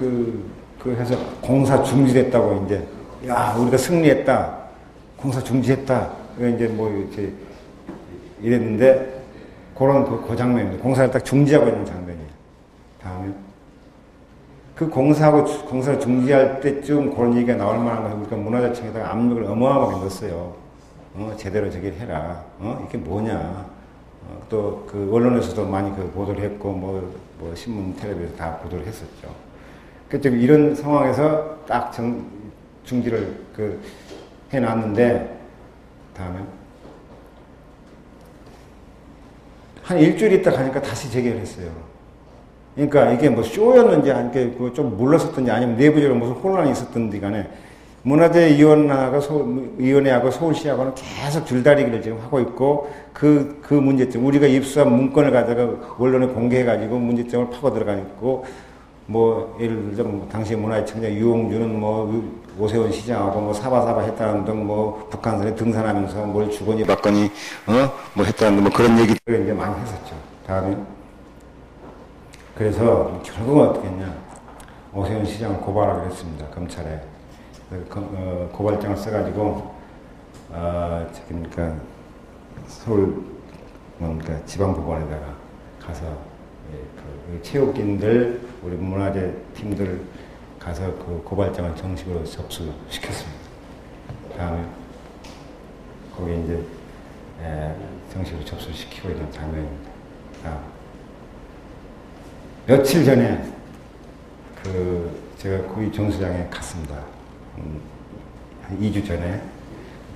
[SPEAKER 1] 해서 공사 중지됐다고 이제, 야, 우리가 승리했다. 공사 중지했다. 이제 뭐 이렇게 이랬는데, 그런 그 장면입니다. 공사를 딱 중지하고 있는 장면이에요. 다음에. 그 공사를 중지할 때쯤 그런 얘기가 나올 만한 것을 우리가 문화재청에다가 압력을 어마어마하게 넣었어요. 제대로 저기를 해라. 이게 뭐냐. 또 그 언론에서도 많이 그 보도를 했고, 뭐 신문, 텔레비에서 다 보도를 했었죠. 그때 이런 상황에서 딱 중지를 해놨는데, 다음에. 한 일주일 있다 가니까 다시 재개를 했어요. 그러니까 이게 뭐 쇼였는지 아니면 좀 몰랐었던지 아니면 내부적으로 무슨 혼란이 있었던지 간에 문화재위원회하고 서울시하고는 계속 줄다리기를 지금 하고 있고 그 문제점, 우리가 입수한 문건을 가져가 언론에 공개해가지고 문제점을 파고 들어가 있고, 뭐 예를 들자면 뭐 당시 문화재청장 유홍준은 뭐 오세훈 시장하고 뭐 사바사바 했다는 등 뭐 북한산에 등산하면서 뭘 주거니 받거니 뭐 했다는 등 뭐 그런 얘기들을 이제 많이 했었죠. 다음에 그래서 결국은 어떻게 했냐, 오세훈 시장을 고발하기로 했습니다. 검찰에 고발장을 써가지고 그러니까 서울 그러니까 지방법원에다가 가서 그 체육인들 우리 문화재 팀들 가서 그 고발장을 정식으로 접수시켰습니다. 다음에 거기 이제 정식으로 접수시키고 있는 장면입니다. 며칠 전에 제가 거기 정수장에 갔습니다. 한 2주 전에.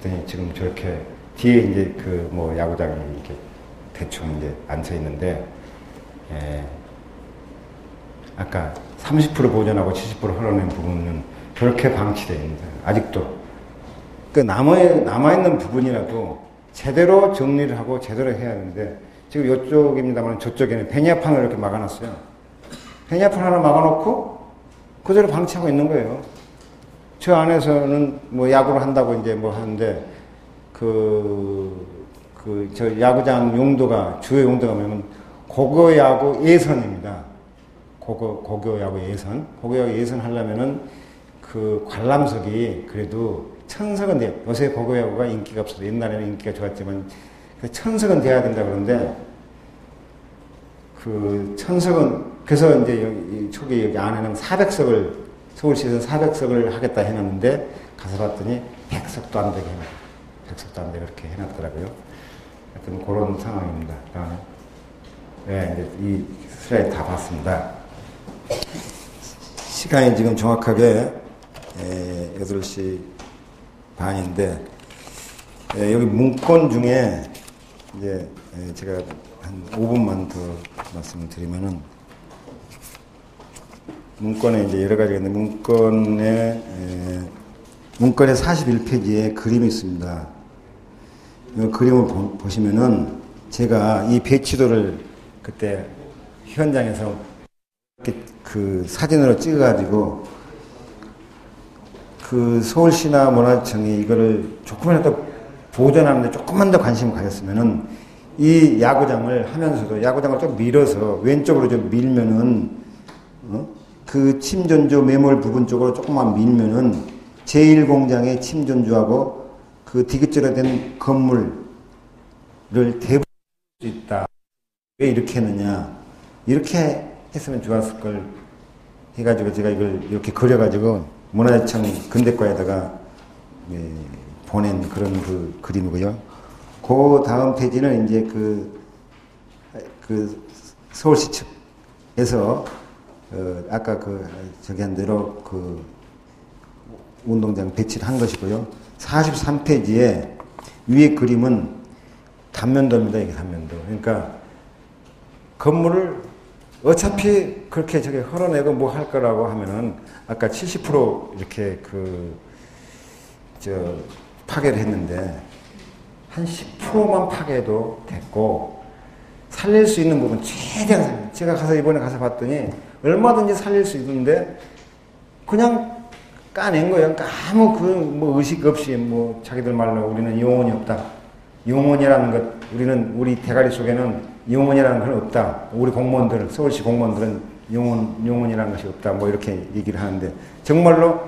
[SPEAKER 1] 그랬더니 지금 저렇게 뒤에 이제 뭐 야구장이 이렇게 대충 이제 앉혀 있는데, 아까 30% 보존하고 70% 헐어낸 부분은 그렇게 방치되어 있습니다. 아직도. 그 남아있는 부분이라도 제대로 정리를 하고 제대로 해야 하는데, 지금 이쪽입니다만 저쪽에는 베니아판을 이렇게 막아놨어요. 베니아판 하나 막아놓고 그대로 방치하고 있는 거예요. 저 안에서는 뭐 야구를 한다고 이제 뭐 하는데, 저 야구장 용도가, 주요 용도가 뭐냐면 고교야구 예선입니다. 고교야구 예선. 고교야구 예선 하려면은 그 관람석이 그래도 천석은 돼요. 요새 고교야구가 인기가 없어서 옛날에는 인기가 좋았지만 천석은 돼야 된다 그러는데, 그 천석은, 그래서 이제 여기 안에는 400석을, 서울시에서 400석을 하겠다 해놨는데, 가서 봤더니 100석도 안 되게 해놨어요. 100석도 안 되게 그렇게 해놨더라고요. 하여튼 그런 상황입니다. 네, 이제 이 슬라이드 다 봤습니다. 시간이 지금 정확하게 8시 반인데, 여기 문건 중에 이제 제가 한 5분만 더 말씀을 드리면은, 문건에 이제 여러 가지가 있는데, 문건의 41페이지에 그림이 있습니다. 이 그림을 보시면은, 제가 이 배치도를 그때 현장에서 이렇게 그 사진으로 찍어가지고, 그 서울시나 문화청이 이거를 조금이라도 보존하는데 조금만 더 관심을 가졌으면은, 이 야구장을 하면서도 야구장을 좀 밀어서 왼쪽으로 좀 밀면은, 그 침전주 매몰 부분 쪽으로 조금만 밀면은 제1공장의 침전주하고 그 디귿자로 된 건물을 대부분 수 있다. 왜 이렇게 했느냐? 이렇게 했으면 좋았을 걸 해가지고 제가 이걸 이렇게 그려가지고 문화재청 근대과에다가 보낸 그런 그 그림이고요. 그 다음 페이지는 이제 그 서울시 측에서 아까 저기 한 대로 그 운동장 배치를 한 것이고요. 43페이지에 위에 그림은 단면도입니다. 이게 단면도. 그러니까 건물을 어차피 그렇게 저기 헐어내고 뭐 할 거라고 하면은 아까 70% 이렇게 파괴를 했는데 한 10%만 파괴도 됐고, 살릴 수 있는 부분 최대한 살려. 제가 이번에 가서 봤더니 얼마든지 살릴 수 있는데 그냥 까낸 거예요. 아무 뭐 의식 없이 뭐 자기들 말로 우리는 영혼이 없다. 영혼이라는 것, 우리 대가리 속에는 영혼이라는 건 없다. 우리 공무원들, 서울시 공무원들은 영혼이라는 것이 없다. 뭐 이렇게 얘기를 하는데, 정말로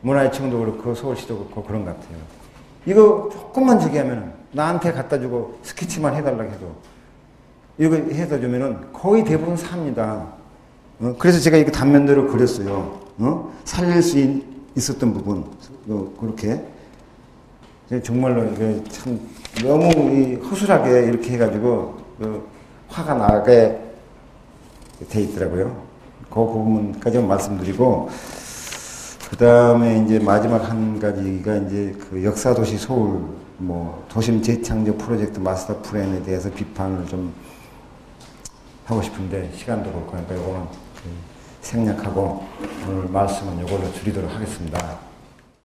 [SPEAKER 1] 문화재청도 그렇고 서울시도 그렇고 그런 것 같아요. 이거 조금만 저기 하면은, 나한테 갖다 주고 스케치만 해달라고 해도, 이거 해다 주면은 거의 대부분 삽니다. 그래서 제가 이거 단면대로 그렸어요. 살릴 수 있었던 부분. 그렇게. 정말로 이게 참 너무 허술하게 이렇게 해가지고 화가 나게 돼 있더라고요. 그 부분까지만 말씀드리고, 그 다음에 이제 마지막 한 가지가 이제 그 역사도시 서울 뭐 도심 재창조 프로젝트 마스터 플랜에 대해서 비판을 좀 하고 싶은데 시간도 그렇고 하니까 요거는 생략하고 오늘 말씀은 요걸로 줄이도록 하겠습니다.